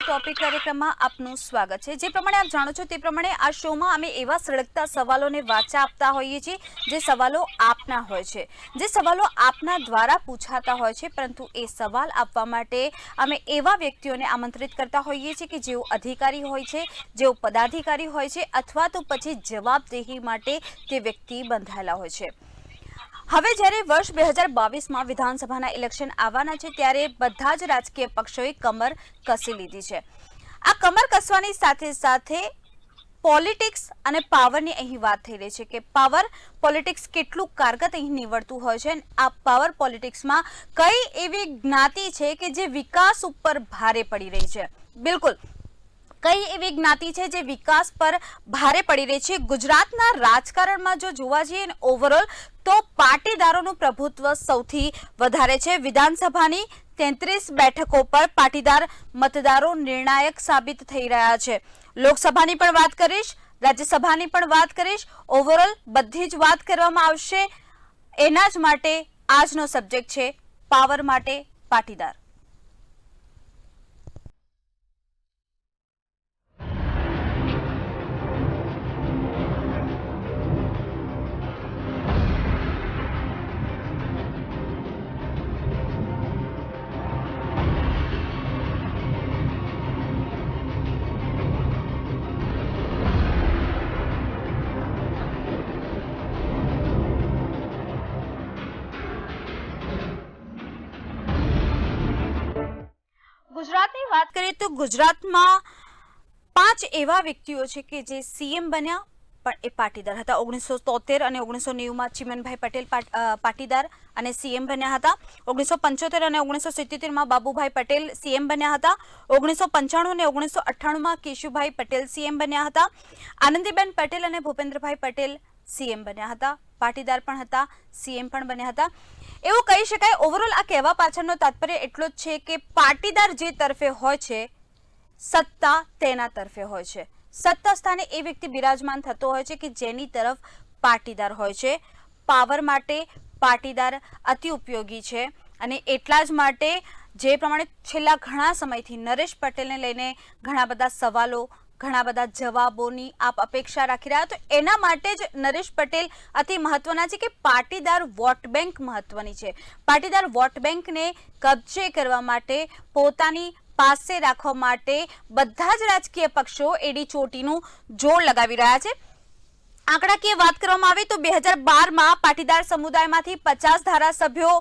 Topic કાર્યક્રમમાં આપનું સ્વાગત છે। જે પ્રમાણે આપ જાણો છો તે પ્રમાણે આ શોમાં અમે એવા સળગતા સવાલોને વાચા આપતા હોઈએ છીએ જે સવાલો આપના હોય છે, જે સવાલો આપના દ્વારા પૂછાતા હોય છે, પરંતુ એ સવાલ આપવા માટે અમે એવા વ્યક્તિઓને આમંત્રિત કરતા હોઈએ છીએ કે જેઓ અધિકારી હોય છે, જેઓ પદાધિકારી હોય છે અથવા તો પછી જવાબદેહી માટે તે વ્યક્તિ બંધાયેલા હોય છે। હવે જ્યારે વર્ષ 2022માં વિધાનસભાના ઇલેક્શન આવવાના છે ત્યારે બધા જ રાજકીય પક્ષોએ કમર કસી લીધી છે। આ કમર કસવાની સાથે સાથે પોલિટિક્સ અને પાવરની અહીં વાત થઈ રહી છે કે પાવર પોલિટિક્સ કેટલું કારગત અહીં નીવડતું હોય છે। આ પાવર પોલિટિક્સમાં કઈ એવી જ્ઞાતિ છે કે જે વિકાસ ઉપર ભારે પડી રહી છે? બિલકુલ, કઈ એવી જ્ઞાતિ છે જે વિકાસ પર ભારે પડી રહી છે? ગુજરાતના રાજકારણમાં જો જોવા જઈએ ને ઓવરઓલ તો પાટીદારોનું પ્રભુત્વ સૌથી વધારે છે। વિધાનસભાની 33 બેઠકો પર પાટીદાર મતદારો નિર્ણાયક સાબિત થઈ રહ્યા છે। લોકસભાની પણ વાત કરીશ, રાજ્યસભાની પણ વાત કરીશ, ઓવરઓલ બધી જ વાત કરવામાં આવશે। એના જ માટે આજનો સબ્જેક્ટ છે પાવર માટે પાટીદાર। ગુજરાતની વાત કરીએ તો ગુજરાતમાં 5 એવા વ્યક્તિઓ છે કે જે સીએમ બન્યા પણ એ પાટીદાર હતા। 1973 અને 1990માં ચીમનભાઈ પટેલ પાટીદાર અને સીએમ બન્યા હતા। 1975 અને 1977માં બાબુભાઈ પટેલ સીએમ બન્યા હતા। 1995 અને 1998માં કેશુભાઈ પટેલ સીએમ બન્યા હતા। આનંદીબેન પટેલ અને ભૂપેન્દ્રભાઈ પટેલ સીએમ બન્યા હતા, પાટીદાર પણ હતા, સીએમ પણ બન્યા હતા। એવું કહી શકાય ઓવરઓલ આ કહેવા પાછળનો તાત્પર્ય એટલો જ છે કે પાટીદાર જે તરફે હોય છે સત્તા તેના તરફે હોય છે। સત્તા સ્થાને એ વ્યક્તિ બિરાજમાન થતો હોય છે કે જેની તરફ પાટીદાર હોય છે। પાવર માટે પાટીદાર અતિ ઉપયોગી છે અને એટલા જ માટે જે પ્રમાણે છેલ્લા ઘણા સમયથી નરેશ પટેલને લઈને ઘણા બધા સવાલો, ઘણા બધા જવાબોની આપ અપેક્ષા રાખી રહ્યા તો એના માટે જ નરેશ પટેલ અતિ મહત્વના છે કે પાટીદાર વોટ બેંક મહત્વની છે। પાટીદાર વોટ બેંકને કબજે કરવા માટે, પોતાની પાસે રાખવા માટે બધા જ રાજકીય પક્ષો એડી ચોટીનું જોર લગાવી રહ્યા છે। આંકડાકીય વાત કરવામાં આવે તો 2012માં પાટીદાર સમુદાયમાંથી 50 ધારાસભ્યો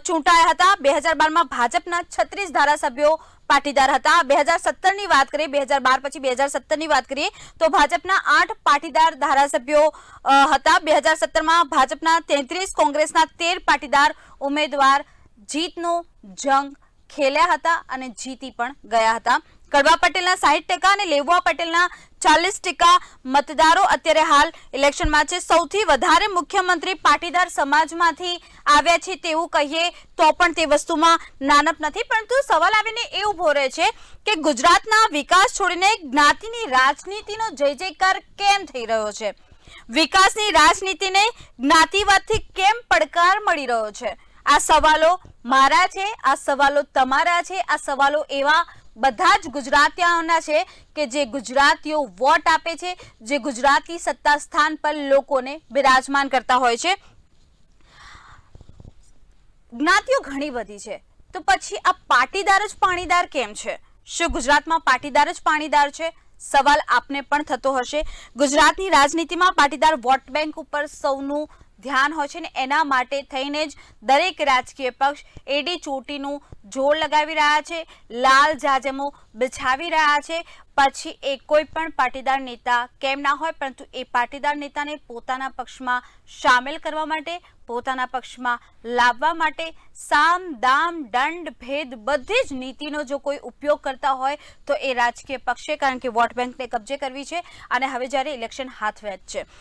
ચૂંટાયા હતા। 2012માં ભાજપના 36 ધારાસભ્યો પાટીદાર હતા। 2017ની વાત કરીએ, 2012 પછી 2017ની વાત કરીએ તો ભાજપના 8 પાટીદાર ધારાસભ્યો હતા। 2017માં ભાજપના 33, કોંગ્રેસના 13 પાટીદાર ઉમેદવાર જીતનો જંગ ખેલ્યા હતા અને જીતી પણ ગયા હતા। કડવા પટેલના 60% અને લેવા પટેલના 40% મતદારો અત્યારે હાલ ઇલેક્શનમાં છે। સૌથી વધારે મુખ્યમંત્રી પાટીદાર સમાજમાંથી આવ્યા છે તેવું કહીએ તો પણ તે વસ્તુમાં નાનપ નથી, પરંતુ સવાલ આવીને એ ઉભો રહે છે કે ગુજરાતના વિકાસ છોડીને જ્ઞાતિની રાજનીતિનો જય જયકાર કેમ થઈ રહ્યો છે? વિકાસની રાજનીતિને જ્ઞાતિવાદથી કેમ પડકાર મળી રહ્યો છે? આ સવાલો મારા છે, આ સવાલો તમારા છે, આ સવાલો એવા બધા જ ગુજરાતીઓના છે કે જે ગુજરાતીઓ વોટ આપે છે, જે ગુજરાતી સત્તા સ્થાન પર લોકોને બિરાજમાન કરતા હોય છે। જ્ઞાતિઓ ઘણી બધી છે તો પછી આ પાટીદાર જ પાણીદાર કેમ છે? શું ગુજરાતમાં પાટીદાર જ પાણીદાર છે? સવાલ આપને પણ થતો હશે। ગુજરાતની રાજનીતિમાં પાટીદાર વોટ બેંક ઉપર સૌનું ધ્યાન હોય છે ને એના માટે થઈને જ દરેક રાજકીય પક્ષ એડી ચોટીનું જોર લગાવી રહ્યા છે, લાલ જાજમો બિછાવી રહ્યા છે। પછી એ કોઈ પણ પાટીદાર નેતા કેમ ના હોય, પરંતુ એ પાટીદાર નેતાને પોતાના પક્ષમાં સામેલ કરવા માટે, પોતાના પક્ષમાં લાવવા માટે સામ દામ દંડ ભેદ બધી જ નીતિનો જો કોઈ ઉપયોગ કરતા હોય તો એ રાજકીય પક્ષે, કારણ કે વોટ બેંકને કબજે કરવી છે અને હવે જ્યારે ઇલેક્શન હાથવેદ છે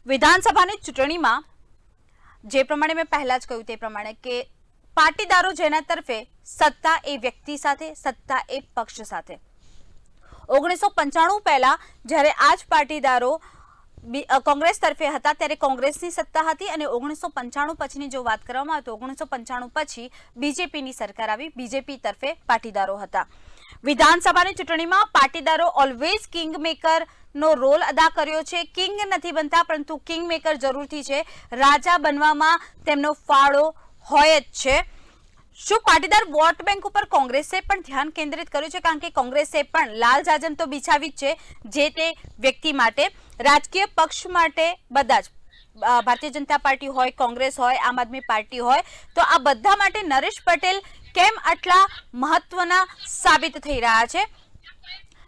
વિધાનસભાની ચૂંટણીમાં, જે પ્રમાણે મેં પહેલા જ કહ્યું તે પ્રમાણે કે પાટીદારો જેના તરફે સત્તા એ વ્યક્તિ સાથે, સત્તા એ પક્ષ સાથે। 1995 પહેલા જ્યારે આ જ પાટીદારો કોંગ્રેસ તરફે હતા ત્યારે કોંગ્રેસની સત્તા હતી અને 1995 પછીની જો વાત કરવામાં આવે તો 1995 પછી બીજેપીની સરકાર આવી, બીજેપી તરફે પાટીદારો હતા। વિધાનસભાની ચૂંટણીમાં પાટીદારો ઓલવેઝ કિંગ મેકર નો રોલ અદા કર્યો છે. કિંગ નથી બનતા પરંતુ કિંગ મેકર જરૂરથી છે. રાજા બનવામાં તેમનો ફાળો હોય જ છે. શું પાટીદાર વોટ બેંક ઉપર કોંગ્રેસે પણ ધ્યાન કેન્દ્રિત કર્યું છે? કારણ કે કોંગ્રેસે પણ લાલ જાજમ તો બિછાવી જ છે જે તે વ્યક્તિ માટે. રાજકીય પક્ષ માટે બધા જ ભારતીય જનતા પાર્ટી હોય, કોંગ્રેસ હોય, આમ આદમી પાર્ટી હોય, તો આ બધા માટે નરેશ પટેલ કેમ આટલા મહત્વના સાબિત થઈ રહ્યા છે?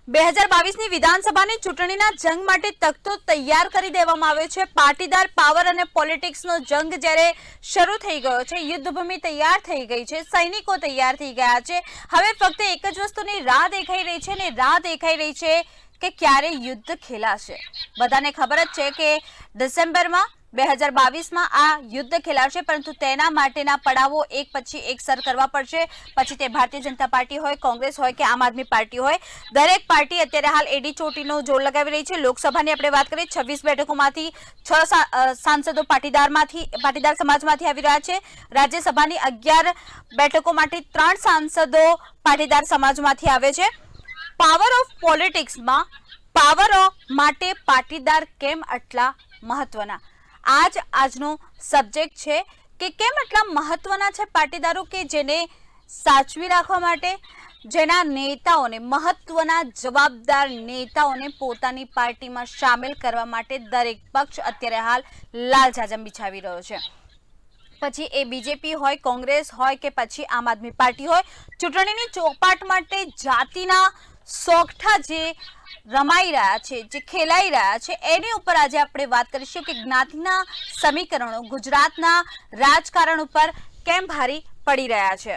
2022ની વિધાનસભાની ચૂંટણીના જંગ માટે તખ્તો તૈયાર કરી દેવામાં આવ્યો છે. પાટીદાર પાવર અને પોલિટિક્સનો જંગ જ્યારે શરૂ થઈ ગયો છે, યુદ્ધભૂમિ તૈયાર થઈ ગઈ છે, સૈનિકો તૈયાર થઈ ગયા છે. હવે ફક્ત એક જ વસ્તુની રાહ દેખાઈ રહી છે ને રાહ દેખાઈ રહી છે કે ક્યારે યુદ્ધ ખેલાશે. બધાને ખબર જ છે કે ડિસેમ્બરમાં 2022માં આ યુદ્ધ ખેલાશે, પરંતુ તેના માટેના પડાવો એક પછી એક સર કરવા પડશે. પછી તે ભારતીય જનતા પાર્ટી હોય, કોંગ્રેસ હોય કે આમ આદમી પાર્ટી હોય, દરેક પાર્ટી અત્યારે હાલ એડી ચોટીનો જોર લગાવી રહી છે. લોકસભાની આપણે વાત કરીએ, 26 બેઠકોમાંથી 6 સાંસદો પાટીદાર સમાજમાંથી આવી રહ્યા છે. રાજ્યસભાની 11 બેઠકોમાંથી 3 સાંસદો પાટીદાર સમાજમાંથી આવે છે. પાવર ઓફ પોલિટિક્સમાં પાવર માટે પાટીદાર કેમ આટલા મહત્વના? આજનો સબ્જેક્ટ છે કે કેમ આટલા મહત્વના છે પાટીદારો, કે જેને સાચવી રાખવા માટે, જેના નેતાઓને, મહત્વના જવાબદાર નેતાઓને પોતાની પાર્ટીમાં સામેલ કરવા માટે દરેક પક્ષ અત્યારે હાલ લાલ જાજમ બિછાવી રહ્યો છે. પછી એ બીજેપી હોય, કોંગ્રેસ હોય કે પછી આમ આદમી પાર્ટી હોય. ચૂંટણીની ચોપાટ માટે જાતિના સોગઠા જે રમાઈ રહ્યા છે, જે ખેલાઈ રહ્યા છે, એની ઉપર આજે આપણે વાત કરીશું કે જ્ઞાતિના સમીકરણો ગુજરાતના રાજકારણ ઉપર કેમ ભારી પડી રહ્યા છે.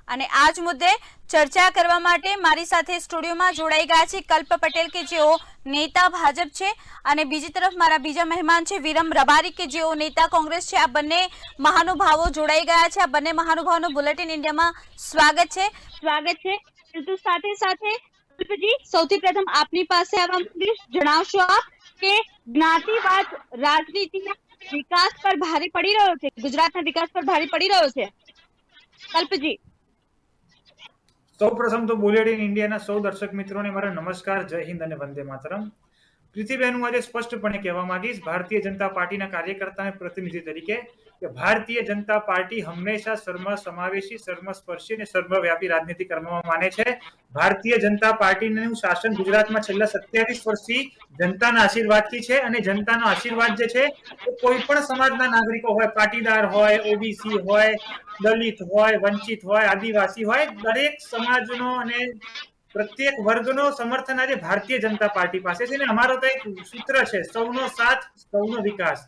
અને આ જ મુદ્દે ચર્ચા કરવા માટે મારી સાથે સ્ટુડિયોમાં જોડાઈ ગયા છે કલ્પ પટેલ, કે જેઓ નેતા ભાજપ છે, અને બીજી તરફ મારા બીજા મહેમાન છે વિરમ રબારી, કે જેઓ નેતા કોંગ્રેસ છે. આ બંને મહાનુભાવો જોડાઈ ગયા છે. આ બંને મહાનુભાવોનું બુલેટિન ઇન્ડિયામાં સ્વાગત છે. પરંતુ સાથે સાથે કલ્પજી, સૌથી પ્રથમ આપની પાસે આવવા માંગીશ. જણાવશો આપ કે જ્ઞાતિવાદ રાજનીતિના વિકાસ પર ભારે પડી રહ્યો છે, ગુજરાતના વિકાસ પર ભારે પડી રહ્યો છે? કલ્પજી. સૌપ્રથમ તો બુલેટિન ઇન્ડિયાના સૌ દર્શક મિત્રોને મારા નમસ્કાર, જય હિન્દ અને વંદે માતરમ. પૃથ્વીબેન, હું આજે સ્પષ્ટપણે કહેવા માંગીશ ભારતીય જનતા પાર્ટીના કાર્યકર્તા અને પ્રતિનિધિ તરીકે કે ભારતીય જનતા પાર્ટી હંમેશા સર્વસમાવેશી, સર્વસ્પર્શી અને સર્વવ્યાપી રાજનીતિ કરવામાં માને છે. ભારતીય જનતા પાર્ટીનું શાસન ગુજરાતમાં છેલ્લા 27 વર્ષથી જનતાના આશીર્વાદથી છે, અને જનતાનો આશીર્વાદ જે છે એ કોઈ પણ સમાજના નાગરિકો હોય, પાટીદાર હોય, ઓબીસી હોય, દલિત હોય, વંચિત હોય, આદિવાસી હોય, દરેક સમાજનો અને પ્રત્યેક વર્ગનો સમર્થન આજે ભારતીય જનતા પાર્ટી પાસે છે. અને અમારો તો એક સૂત્ર છે, સૌનો સાથ, સૌનો વિકાસ.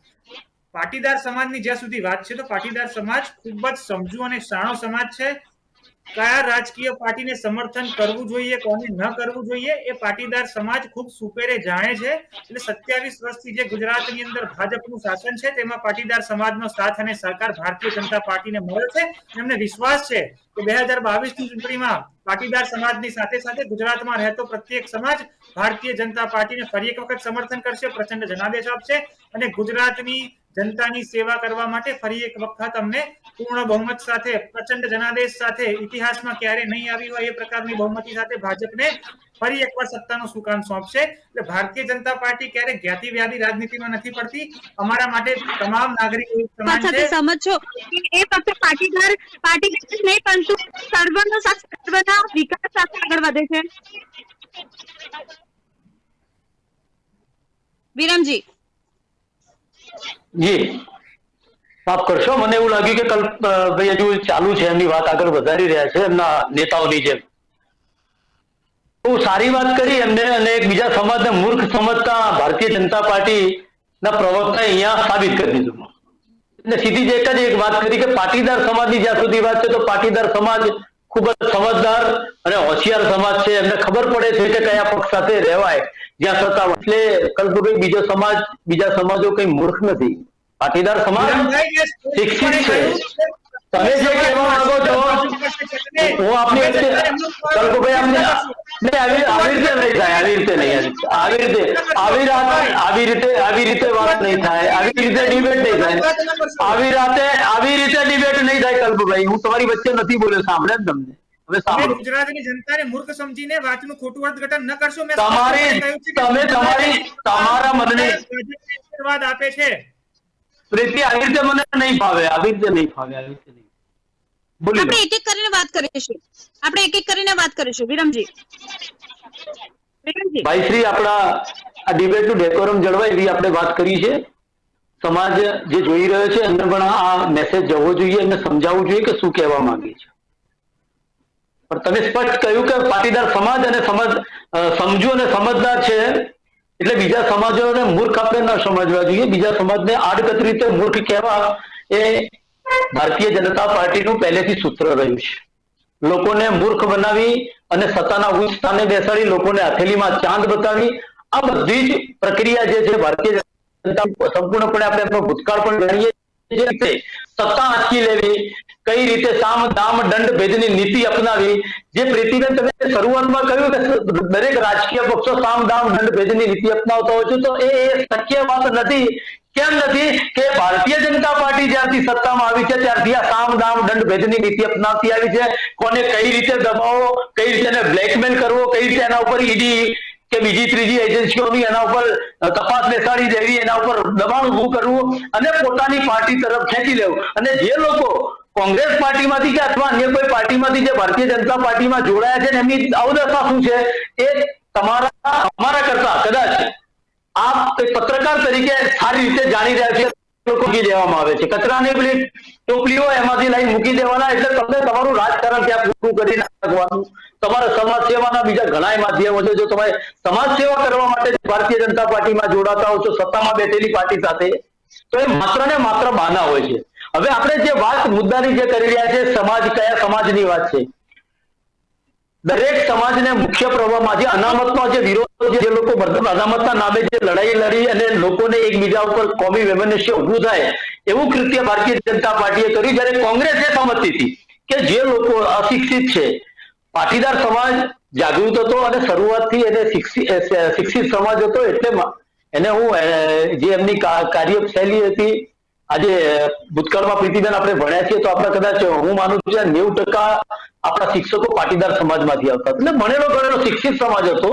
પાટીદાર સમાજની જ્યાં સુધી વાત છે તો પાટીદાર સમાજ ખૂબ જ સમજુ અને શાણો સમાજ છે. કયા રાજકીય પાર્ટીને સમર્થન કરવું જોઈએ, કોને ન કરવું જોઈએ, એ પાટીદાર સમાજ ખૂબ સુપેરે જાણે છે. એટલે 27 વર્ષથી જે ગુજરાતની અંદર ભાજપનું શાસન છે તેમાં પાટીદાર સમાજનો સાથ અને સહકાર ભારતીય જનતા પાર્ટીને મળ્યો છે. એમને વિશ્વાસ છે કે 2022ની ચૂંટણીમાં પાટીદાર સમાજની સાથે સાથે ગુજરાતમાં રહેતો પ્રત્યેક સમાજ ભારતીય જનતા પાર્ટીને ફરી એક વખત સમર્થન કરશે, પ્રચંડ જનાદેશ આપશે અને ગુજરાતની જનતાની સેવા કરવા માટે ફરી એક વખત અમને પૂર્ણ બહુમત સાથે, પ્રચંડ જનાદેશ સાથે, ઇતિહાસમાં ક્યારે નહીં આવી હોય એ પ્રકારની બહુમતી સાથે ભાજપને ફરી એકવાર સત્તાનું સુકાન સોંપશે. એટલે ભારતીય જનતા પાર્ટી ક્યારેક જ્ઞાતિવાદી રાજનીતિમાં નથી પડતી. અમારા માટે તમામ નાગરિકો સમાન છે. સમજો કે એ ફક્ત પાટીદાર નહીં પરંતુ સર્વનો સાથ, સર્વના વિકાસ સાથે આગળ વધે છે. વિરમજી. જી, માફ કરશો, મને એવું લાગ્યું કે કલ્પભાઈ હજુ ચાલુ છે, એમની વાત આગળ વધારી રહ્યા છે એમના નેતાઓની જેમ. બહુ સારી વાત કરી એમને, અને એક બીજા સમાજને મૂર્ખ સમજતા ભારતીય જનતા પાર્ટીના પ્રવક્તાએ અહીંયા સાબિત કરી દીધું. એટલે સીધી જ એક વાત કરી કે પાટીદાર સમાજની જ્યાં સુધી વાત છે તો પાટીદાર સમાજ ખૂબ જ સમજદાર અને હોશિયાર સમાજ છે. એમને ખબર પડે છે કે કયા પક્ષ સાથે રહેવાય, જ્યાં સત્તા. એટલે કલ્પભાઈ, બીજા સમાજો કઈ મૂર્ખ નથી. પાટીદાર સમાજ શિક્ષિત છે. તમે જે કહેવા માંગો છો, હું આપની વચ્ચે કલ્પભાઈ નહીં, આવી રીતે નહીં થાય, આવી રીતે નહીં, આવી રીતે વાત નહીં થાય, આવી રીતે ડિબેટ નહીં થાય, આવી રીતે ડિબેટ નહીં થાય. કલ્પભાઈ, હું તમારી વચ્ચે નથી બોલ્યો, સાંભળે ને તમને. હવે તમે સાંભળો, ગુજરાતની જનતાને મૂર્ખ સમજીને વાતનું ખોટું અર્થઘટન ન કરશો. મેં તમારા મનને આશીર્વાદ આપે છે. પ્રીતિ, આવી રીતે મને નહીં ફાવે, આવી રીતે નહીં ફાવે, આવી રીતે નહીં. બોલી લો. આપણે એક એક કરીને વાત કરીશું. વિરમજી, ભાઈ શ્રી, આપણા આ ડિબેટ નું ડેકોરમ જળવાય એવી આપણે વાત કરી છે. સમાજ જે જોઈ રહ્યો છે એમને પણ આ મેસેજ જવો જોઈએ, એમને સમજાવવું જોઈએ કે શું કહેવા માંગે છે. પણ તમે સ્પષ્ટ કહ્યું કે પાટીદાર સમાજ અને સમજુ અને સમજદાર છે, એટલે બીજા સમાજોને મૂર્ખ આપણે ન સમજવા જોઈએ. બીજા સમાજને આડકતરી રીતે મૂર્ખ કહેવા એ ભારતીય જનતા પાર્ટીનું પહેલેથી સૂત્ર રહ્યું છે. લોકોને મૂર્ખ બનાવી અને સત્તાના ઉચ્ચ સ્થાને બેસાડી લોકોને હથેળીમાં ચાંદ બતાવી, આ બધી જ પ્રક્રિયા જે છે ભારતીય જનતા સંપૂર્ણપણે આપણે એમનો ભૂતકાળ પણ જાણીએ છીએ. સત્તા આંચકી લેવી, કઈ રીતે સામ દામ દંડ ભેદની નીતિ અપનાવી, જે પ્રીતિબેન તમે શરૂઆતમાં કહ્યું કે દરેક રાજકીય પક્ષો સામ દામ દંડ ભેદની નીતિ અપનાવતા હોય છે, તો એ શક્ય વાત નથી. કેમ નથી? કે ભારતીય જનતા પાર્ટી જ્યારથી સત્તામાં આવી છે ત્યારથી આ સામ દામ દંડ ભેદની નીતિ અપનાવતી આવી છે. કોને કઈ રીતે દબાવો, કઈ રીતે એને બ્લેકમેલ કરવો, કઈ રીતે એના ઉપર ઈડી કે બીજી ત્રીજી એજન્સીઓની એના ઉપર તપાસ બેસાડી દેવી, એના ઉપર દબાણ ઉભું કરવું અને પોતાની પાર્ટી તરફ ખેંચી લેવું. અને જે લોકો કોંગ્રેસ પાર્ટીમાંથી કે અથવા અન્ય કોઈ પાર્ટીમાંથી જે ભારતીય જનતા પાર્ટીમાં જોડાયા છે એમની અવદશા શું છે એ અમારા કરતા કદાચ આપ પત્રકાર તરીકે સારી રીતે જાણી રહ્યા છે. લોકો મૂકી દેવામાં આવે છે, કચરાની પેલી ટોપલીઓ એમાંથી લઈ મૂકી દેવાના, એટલે તમને તમારું રાજકારણ ત્યાં પૂરું કરી નાખવાનું. તમારા સમાજ સેવાના બીજા ઘણા માધ્યમો છે. જો તમે સમાજ સેવા કરવા માટે ભારતીય જનતા પાર્ટીમાં જોડાતા હો છો સત્તામાં બેઠેલી પાર્ટી સાથે, તો એ માત્ર ને માત્ર બહાના હોય છે. હવે આપણે જે વાત મુદ્દાની જે કરી રહ્યા છે, સમાજ કયા સમાજની વાત છે, દરેક સમાજને મુખ્ય પ્રવાહમાં જે અનામતનો જે વિરોધ, જે લોકો અનામતના નામે જે લડાઈ લડી અને લોકોને એકબીજા ઉપર કોમી વૈમનસ્ય ઉભું થાય એવું કૃત્ય ભારતીય જનતા પાર્ટીએ કર્યું. જ્યારે કોંગ્રેસ એ સમજતી હતી કે જે લોકો અશિક્ષિત છે, પાટીદાર સમાજ જાગૃત હતો અને શરૂઆતથી એને શિક્ષિત સમાજ હતો, એટલે એને હું જે એમની કાર્યશૈલી હતી, આજે ભૂતકાળમાં પ્રીતિબેન આપણે ભણ્યા છીએ તો આપણે કદાચ હું માનું છું 90% આપણા શિક્ષકો પાટીદાર સમાજમાંથી આવતા, એટલે ભણેલો ગણેલો શિક્ષિત સમાજ હતો.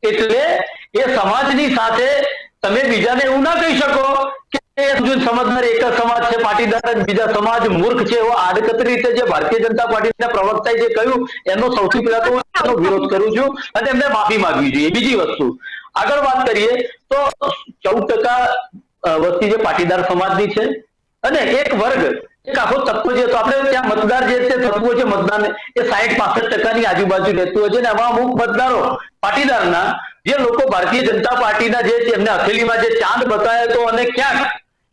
એટલે એ સમાજની સાથે તમે બીજાને એવું ના કહી શકો કે સમજનાર એક જ સમાજ છે પાટીદાર, બીજા સમાજ મૂર્ખ છે. એવો આડકતરી રીતે જે ભારતીય જનતા પાર્ટીના પ્રવક્તાએ જે કહ્યું એનો સૌથી પહેલા તો એનો વિરોધ કરું છું અને એમને માફી માંગવી જોઈએ. બીજી વસ્તુ આગળ વાત કરીએ તો 14% વસ્તી જે પાટીદાર સમાજની છે અને એક વર્ગ, એક આખો તત્વ છે, તો આપણે ત્યાં મતદાર જે તત્વો છે મતદાન એ 60-65% આજુબાજુ રહેતું હોય છે. અને આવા અમુક મતદારો પાટીદારના જે લોકો ભારતીય જનતા પાર્ટીના જે છે એમને હથેળીમાં જે ચાંદ બતાવ્યો હતો અને ક્યાંક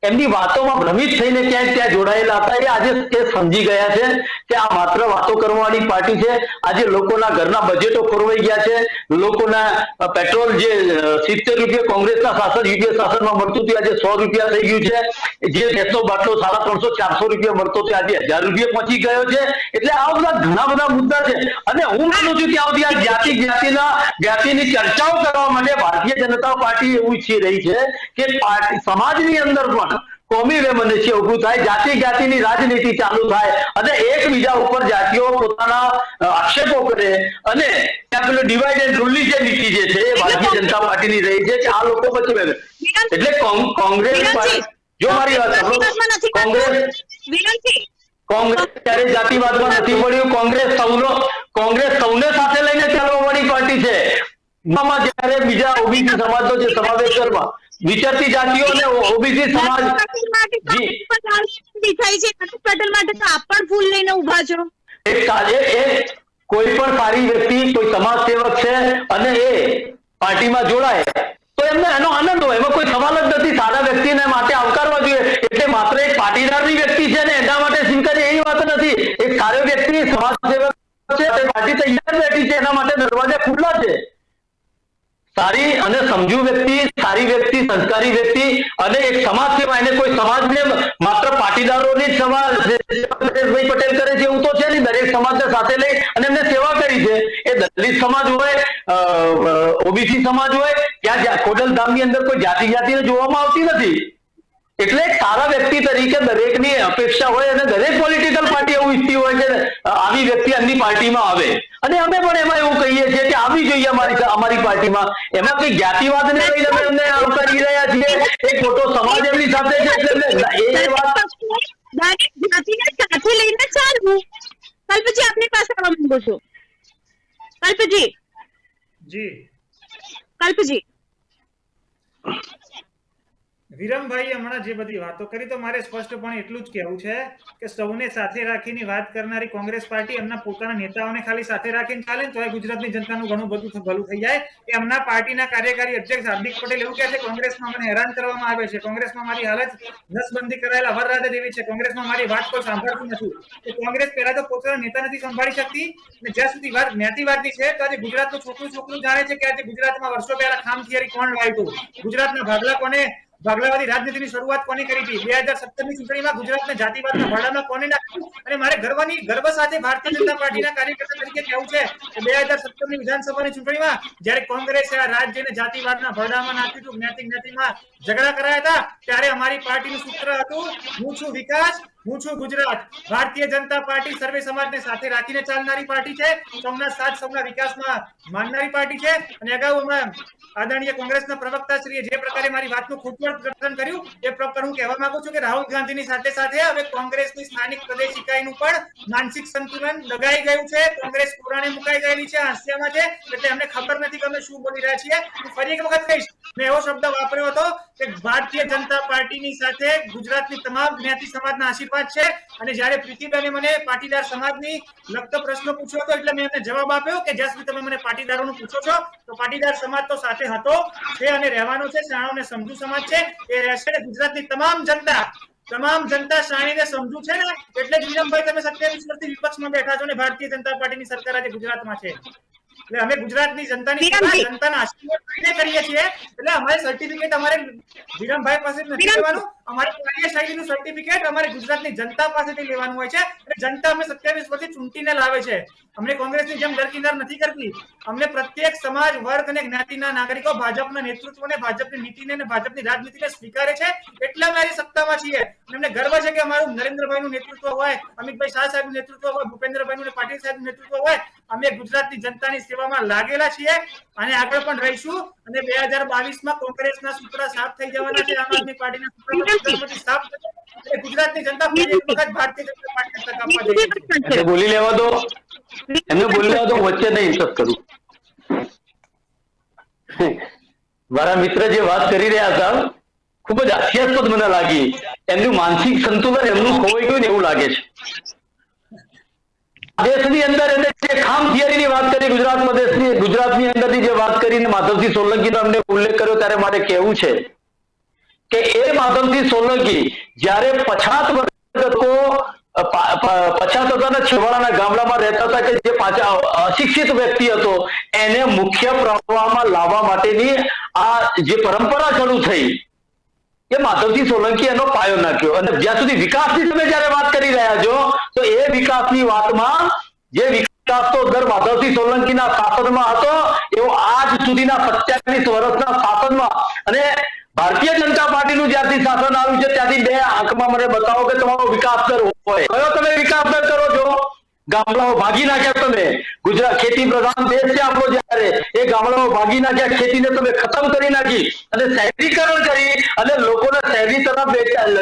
એમની વાતોમાં ભ્રમિત થઈને ક્યાંક ત્યાં જોડાયેલા હતા, એ આજે એ સમજી ગયા છે કે આ માત્ર વાતો કરવાની પાર્ટી છે. આજે લોકોના ઘરના બજેટો ખોરવાઈ ગયા છે, લોકોના પેટ્રોલ જે 70 રૂપિયા કોંગ્રેસના શાસન યુપીએ શાસનમાં મળતું હતું આજે 100 રૂપિયા થઈ ગયું છે, જે ગેસનો બાટલો 350-400 રૂપિયા મળતો હતો આજે 1000 રૂપિયા પહોંચી ગયો છે. એટલે આ બધા ઘણા બધા મુદ્દા છે અને હું માનું છું ત્યાં સુધી આ જ્ઞાતિની ચર્ચાઓ કરવા માટે ભારતીય જનતા પાર્ટી એવું ઈચ્છી રહી છે કે સમાજની અંદર પણ કોમી વૈમનસ્ય ઉભું થાય, જાતિ જ્ઞાતિની રાજનીતિ ચાલુ થાય અને એકબીજા ઉપર જાતિઓ પોતાના આક્ષેપો કરે અને ત્યાં પેલું ડિવાઇડ એન્ડ રૂલની જે નીતિ જે છે એ ભારતીય જનતા પાર્ટીની રહી છે કે આ લોકો બચવે. એટલે કોંગ્રેસ જો મારી વાત કોંગ્રેસ ત્યારે જાતિવાદમાં નથી પડ્યું. કોંગ્રેસ સૌને સાથે લઈને ચાલવા વાળી પાર્ટી છે. જયારે બીજા ઓબીસી સમાજનો જે સમાવેશ કરવા વિચરતી જાતિઓ અને ઓબીસી સમાજ ફૂલ લઈને ઉભા છો. કોઈ પણ સારી વ્યક્તિ, કોઈ સમાજ સેવક છે અને એ પાર્ટીમાં જોડાય તો એમને એનો આનંદ હોય, એમાં કોઈ સવાલ જ નથી. સારા વ્યક્તિને માટે આવકારવા જોઈએ. એટલે માત્ર એક પાટીદારની વ્યક્તિ છે ને એના માટે સ્વીકારે એવી વાત નથી. એક સારો વ્યક્તિ સમાજ સેવક છે, પાર્ટી તૈયાર બેઠી છે, એના માટે દરવાજા ખુલ્લા છે. સારી અને સમજુ વ્યક્તિ, સારી વ્યક્તિ, સંસ્કારી વ્યક્તિ અને એક સમાજ સેવા, એને કોઈ સમાજને માત્ર પાટીદારોની જ સમાજ પટેલ કરે છે એવું તો છે નહીં. દરેક સમાજને સાથે લઈ અને એમને સેવા કરી છે. એ દલિત સમાજ હોય, ઓબીસી સમાજ હોય, ત્યાં ખોડલધામની અંદર કોઈ જાતિને જોવામાં આવતી નથી. એટલે એક સારા વ્યક્તિ તરીકે દરેકની અપેક્ષા હોય અને દરેક પોલિટિકલ પાર્ટી એવું ઈચ્છતી હોય કે આવી વ્યક્તિ એમની પાર્ટીમાં આવે, અને અમે પણ એમાં એવું કહીએ છીએ કે આવી જોઈએ અમારી પાર્ટીમાં. એમાં કઈ જ્ઞાતિવાદને લઈને અમે એમને આવકારી રહ્યા છીએ, એક મોટો સમાજ એમની સાથે છે, એટલે એ વાત જાતિને સાથે લઈને ચાલવું. કલ્પજી, આપની પાસે આવવા માંગુ છું. કલ્પજી, જી વિરમભાઈ હમણાં જે બધી વાતો કરી, તો મારે સ્પષ્ટપણે એટલું જ કહેવું છે કે સૌને સાથે રાખીને વાત કરનારી કોંગ્રેસ પાર્ટી એમના પોતાના નેતાઓને ખાલી સાથે રાખીને ચાલે ને તો ગુજરાતની જનતાનું ઘણું બધું ભલું થઈ જાય. એમના પાર્ટીના કાર્યકારી અધ્યક્ષ હાર્દિક પટેલ એવું કહે છે કોંગ્રેસમાં મને હેરાન કરવામાં આવે છે, કોંગ્રેસમાં મારી હાલત નસબંધી કરાયેલા વરરાજા જેવી છે, કોંગ્રેસમાં મારી વાત કોઈ સાંભળતું નથી. તો કોંગ્રેસ પહેલા તો પોતાના નેતા નથી સંભાળી શકતી, અને જ્યાં સુધી વાત જ્ઞાતિવાદની છે તો આજે ગુજરાતનું છોકરું જાણે છે કે આજે ગુજરાતમાં વર્ષો પહેલા ખામ થિયરી કોણ લાવ્યું, ગુજરાતના ભાગલાવાદી રાજનીતિની શરૂઆત કોને કરી હતી, 2017ની ચૂંટણીમાં ગુજરાતના જાતિવાદના ભાડામાં કોને નાખ્યું. અને મારે ગર્વ સાથે ભારતીય જનતા પાર્ટીના કાર્યકર્તા તરીકે કહેવું છે કે 2017ની વિધાનસભાની ચૂંટણીમાં જ્યારે કોંગ્રેસે આ રાજ્યને જાતિવાદના ભાડામાં નાખ્યું હતું, જ્ઞાતિમાં ઝઘડા કરાયા હતા, ત્યારે અમારી પાર્ટીનું સૂત્ર હતું હું છું વિકાસ, હું છું ગુજરાત. ભારતીય જનતા પાર્ટી સર્વે સમાજને સાથે રાખીને ચાલનારી પાર્ટી છે, સૌના સાથ સૌના વિકાસમાં માનનારી પાર્ટી છે. અને અગાઉ આદરણીય કોંગ્રેસના પ્રવક્તાશ્રીએ જે પ્રકારે મારી વાતનું ખોટું અર્થઘટન કર્યું એ પ્રકાર હું કહેવા માંગુ છું કે રાહુલ ગાંધીની સાથે સાથે હવે કોંગ્રેસની સ્થાનિક પ્રદેશ ઇકાઈનું પણ માનસિક સંતુલન ડગાઈ ગયું છે. કોંગ્રેસ પુરાણે મુકાઈ ગયેલી છે, હાસ્યમાં છે, એટલે એમને ખબર નથી કે અમે શું બોલી રહ્યા છીએ. હું ફરી એક વખત કહીશ, મેં એવો શબ્દ વાપર્યો હતો કે ભારતીય જનતા પાર્ટીની સાથે ગુજરાતની તમામ જ્ઞાતિ સમાજના આશીર્વાદ છે. અને જ્યારે પ્રીતિબેને મને પાટીદાર સમાજની લગતો પ્રશ્ન પૂછ્યો હતો એટલે મેં એમને જવાબ આપ્યો કે જ્યાં સુધી તમે મને પાટીદારોનું પૂછો છો તો પાટીદાર સમાજ તો સાથે હતો છે અને રહેવાનો છે. શાણો અને સમજુ સમાજ છે એ રહેશે. ગુજરાતની તમામ જનતા શાણીને સમજુ છે ને, એટલે જ વિરમભાઈ તમે 27 વર્ષથી વિપક્ષમાં બેઠા છો ને ભારતીય જનતા પાર્ટીની સરકાર આજે ગુજરાતમાં છે. એટલે અમે ગુજરાતની જનતાની જનતાના આશીર્વાદ કરીએ છીએ. એટલે અમારે સર્ટિફિકેટ અમારે વિરમભાઈ પાસે નથી લેવાનું, અમારે કાર્યશૈલીનું સર્ટિફિકેટ અમારે ગુજરાતની જનતા પાસેથી લેવાનું હોય છે. એટલે જનતા અમે 27 વર્ષથી ચૂંટીને લાવે છે. અમને કોંગ્રેસની જેમ દરકિનાર નથી કરતી. અમને પ્રત્યેક સમાજ, વર્ગ અને જ્ઞાતિના નાગરિકો ભાજપના નેતૃત્વને, ભાજપની નીતિને અને ભાજપની રાજનીતિને સ્વીકારે છે. એટલે અમે આજે સત્તામાં છીએ. અમને ગર્વ છે કે અમારું નરેન્દ્રભાઈનું નેતૃત્વ હોય, અમિતભાઈ શાહ સાહેબનું નેતૃત્વ હોય, ભૂપેન્દ્રભાઈનું પાટીલ સાહેબનું નેતૃત્વ હોય. અમે ગુજરાતની જનતાની સેવામાં લાગેલા છીએ અને આગળ પણ રહીશું. અને 2022માં કોંગ્રેસના સૂત્ર સાફ થઈ જવાના છે, આમ આદમી પાર્ટીના સૂત્ર સાફ થશે. ગુજરાતની જનતા ફરી એક વખત ભારતીય જનતા પાર્ટીને તક આપવા જઈ રહી છે. બોલી લેવા દો, એમને બોલી લેવા દો, વચ્ચે નહીં ઇન્ટરપ્ટ કરું. મારા મિત્ર જે વાત કરી રહ્યા હતા ખૂબ જ હાસ્યાસ્પદ મને લાગી. એમનું માનસિક સંતુલન એમનું ખોવાઈ ગયું ને એવું લાગે છે. દેશની અંદર એને જે ખામ થિયરીની વાત કરી, ગુજરાતની અંદરની જે વાત કરીને માધવસિંહ સોલંકીનો અમને ઉલ્લેખ કર્યો, ત્યારે મારે કહેવું છે કે એ માધવસિંહ સોલંકી જ્યારે પછાત વર્ગો 50,000 છેવાડાના ગામડામાં રહેતા હતા કે જે પાછા અશિક્ષિત વ્યક્તિ હતો, એને મુખ્ય પ્રવાહમાં લાવવા માટેની આ જે પરંપરા શરૂ થઈ એ માધવસિંહ સોલંકી એનો પાયો નાખ્યો. અને જ્યાં સુધી વિકાસની તમે જયારે વાત કરી રહ્યા છો તો એ વિકાસની વાતમાં જે વિકાસ તો દર માધવસિંહ સોલંકીના શાસનમાં હતો એવો આજ સુધીના 27 વર્ષના શાસનમાં, અને ભારતીય જનતા પાર્ટીનું જ્યારથી શાસન આવ્યું છે ત્યાંથી બે આંકમાં મને બતાવો કે તમારો વિકાસ દર હોય. કયો તમે વિકાસ દર કરો છો? ગામડાઓ ભાગી નાખ્યા તમે. ગુજરાત ખેતી પ્રધાન દેશ છે આપણો, જ્યારે એ ગામડાઓ ભાગી નાખ્યા, ખેતીને તમે ખતમ કરી નાખી અને શહેરીકરણ કરી અને લોકોને શહેરી તરફ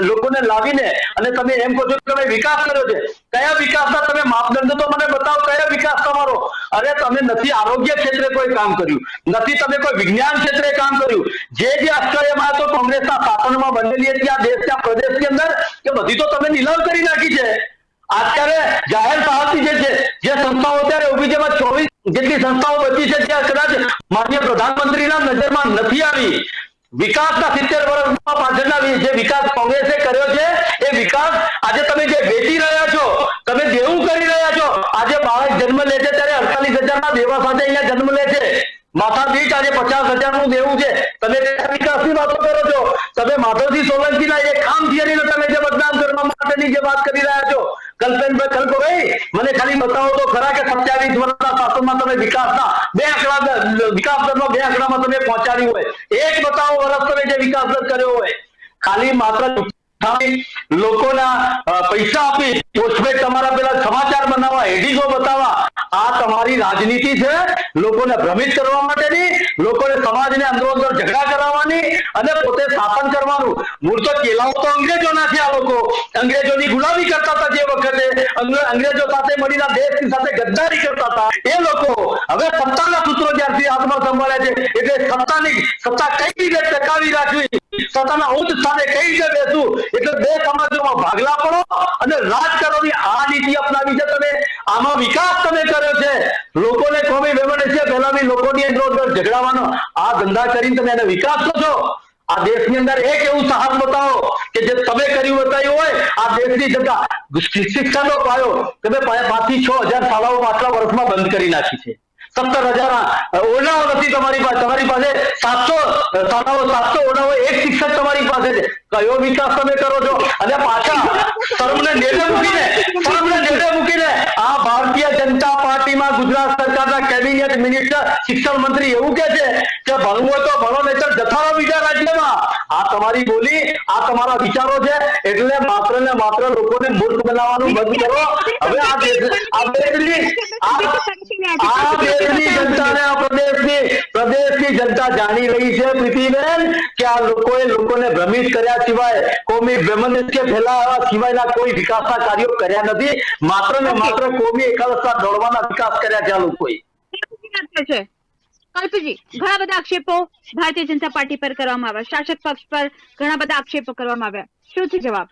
લોકોને લાવીને અને તમે એમ કહો છો કે તમે વિકાસ કર્યો છે. કયા વિકાસના તમે માપદંડ તો મને બતાવો, કયા વિકાસ તમારો? અરે તમે નથી આરોગ્ય ક્ષેત્રે કોઈ કામ કર્યું, નથી તમે કોઈ વિજ્ઞાન ક્ષેત્રે કામ કર્યું. જે અસ્કયામાં તો કોંગ્રેસના શાસનમાં બનેલી હતી આ દેશના પ્રદેશની અંદર, કે બધી તો તમે નીલામ કરી નાખી છે. અત્યારે જાહેર સાહસી જે છે, જે સંસ્થાઓ અત્યારે ઉભી છે, 24 જેટલી સંસ્થાઓ બચી છે ત્યાં કદાચ માનનીય પ્રધાનમંત્રીના નજરમાં નથી આવી. વિકાસના 70 વર્ષમાં પાછળના જે વિકાસ કોંગ્રેસે કર્યો છે એ વિકાસ આજે તમે જે વેચી રહ્યા છો, તમે દેવું કરી રહ્યા છો. આજે બાળક જન્મ લે છે ત્યારે 48,000ના દેવા સાથે અહીંયા જન્મ લે છે. માથા દીઠ આજે 50,000નું દેવું છે. તમે વિકાસની વાતો કરો છો. તમે માધવસિંહ સોલંકીના એક ખામ થિયરીને તમે જે બદનામ કરવા માટેની જે વાત કરી રહ્યા છો, કલ્પભાઈ મને ખાલી બતાવો તો ખરા કે 27 વર્ષના શાસનમાં તમે વિકાસના વિકાસ દરનો 2 આંકડામાં તમે પહોંચાડ્યું હોય, એક બતાવો વર્ષ તમે જે વિકાસ દર કર્યો હોય. ખાલી માત્ર લોકોના પૈસા આપી પોસ્ટપેડ તમારા પેલા સમાચાર બનાવવા, હેડિંગો બતાવવા, આ તમારી રાજનીતિ છે. લોકોને ભ્રમિત કરવા માટેની, લોકોને સમાજને અંદરો અંદર ઝઘડા કરાવવાની અને પોતે શાસન કરવાનું. મૂળ તો કેલાઓ તો અંગ્રેજોના છે. આ લોકો અંગ્રેજોની ગુલામી કરતા હતા જે વખતે, અંગ્રેજો સાથે મળીને દેશની સાથે ગદ્દારી કરતા હતા એ લોકો હવે સત્તાના સૂત્રો જ્યારથી હાથમાં સંભાળે છે એટલે સત્તા કઈ રીતે ટકાવી રાખવી, સત્તાના ઉચ્ચ સ્થાને કઈ રીતે બેસવું, એટલે બે સમાજોમાં ભાગલા પડો અને રાજકારણની આ નીતિ અપનાવી છે તમે. આમાં વિકાસ તમે કર્યો છે. લોકોને કોમી વેમણે છે પહેલા બી લોકોની અંદર ઝઘડાવાનો આ ધંધા કરીને તમે એને વિકાસ કરો છો. આ દેશની અંદર એક એવું સાહસ બતાવો કે જે તમે કર્યું બતાવ્યું હોય. આ દેશની જનતા શિક્ષણનો પાયો તમે 5 થી 6 હજાર શાળાઓ પાછલા વર્ષમાં બંધ કરી નાખી છે. 17,000 ઓરડાઓ નથી તમારી પાસે. તમારી પાસે 700 શાળાઓ, 700 ઓરડાઓ, એક શિક્ષક તમારી પાસે છે. કયો વિકાસ તમે કરો છો? અને પાછા શરમને નેડે મૂકીને આ ભારતીય જનતા પાર્ટીમાં ગુજરાત સરકારના કેબિનેટ મિનિસ્ટર શિક્ષણ મંત્રી એવું કે છે કે ભણવું હોય તો ભણો, નહીતર જથારો બીજા રાજ્યમાં. આ તમારી બોલી, આ તમારા વિચારો છે. એટલે માત્ર ને માત્ર લોકોને મૂર્ખ બનાવવાનું બંધ કરો. હવે આ દેશની જનતાને, આ પ્રદેશની જનતા જાણી રહી છે પ્રીતિબેન કે આ લોકોને ભ્રમિત કર્યા સિવાય, કોમી વેમનસ્ય ફેલાવવા સિવાયના કોઈ વિકાસના કાર્યો કર્યા નથી. માત્ર ને માત્ર કોમી એકાદશા દોડવાના વિકાસ કર્યા છે આ લોકોએ. કલ્પજી, ઘણા બધા આક્ષેપો ભારતીય જનતા પાર્ટી પર કરવામાં આવ્યા, શાસક પક્ષ પર ઘણા બધા આક્ષેપો કરવામાં આવ્યા. શું છે જવાબ?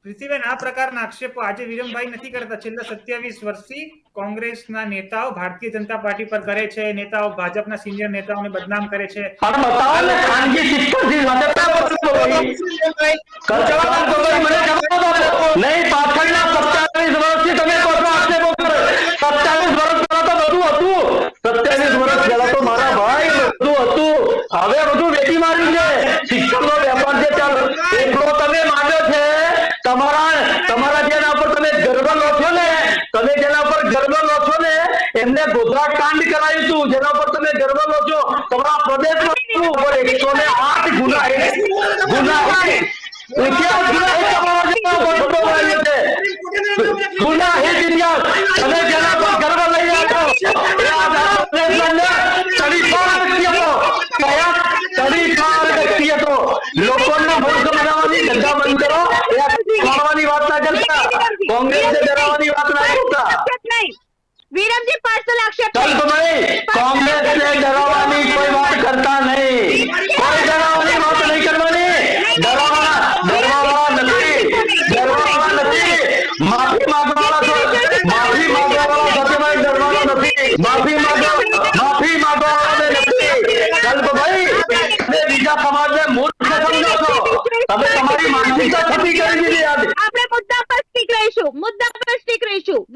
પ્રીતિબેન, આ પ્રકારના આક્ષેપો આજે વિરમભાઈ નથી કરતા. છેલ્લા 27 વર્ષથી કોંગ્રેસના નેતાઓ ભારતીય જનતા પાર્ટી પર કરે છે. નેતાઓ ભાજપના સિનિયર નેતાઓને બદનામ કરે છે. પણ બતાવો ને ખાનગી શિક્ષણથી સાથે નહીં, પાછળના 27 વર્ષથી તમે કોનો આક્ષેપો કરો? 27 વર્ષ પહેલા તો બધું હતું. 27 વર્ષ પહેલા તો મારા ભાઈ બધું હતું. હવે બધું વેચી માર્યું છે. શિક્ષણનો વેપાર જે ચાલુ એટલો તમે માંગ્યો છે. તમારા જેના ઉપર તમે ગર્વ લો છો ને, તમે જેના ઉપર ગર્વ લો છો ને એમને ગોધરા કાંડ કરાયું હતું. જેના ઉપર તમે ગર્વ લો છો તમારા પ્રદેશમાં 108 ગુનાહિત ઇતિહાસ તમે જેના પર ગર્વ લઈ રહ્યા છો એ આખા પ્રદેશના 34 વ્યક્તિ હતો. લોકોને મૂર્ખ બનાવવાની ધંધા બંધ કરો. મારવાની વાત ના કરતા, કોંગ્રેસને ડરાવવાની વાત ના કરતા. વિરમજી પર્સનલ આક્ષેપ કોંગ્રેસને ડરાવવાની કોઈ વાત કરતા નહીં. કોઈ ડરાવવાની વાત નહીં કરવાની. ડરવાવાળા નથી. માફી માંગવાવાળા સત્યભાઈ ડરવાનો નથી. માફી માંગવાવાળાને નથી. કલ્પભાઈ, તમે બીજા સમાજને મૂર્ખ સમજો છો. તમે તમારી માનસિકતા ખતી કરી દીધી. આપણે મુદ્દા પર સ્ટીક રહીશું.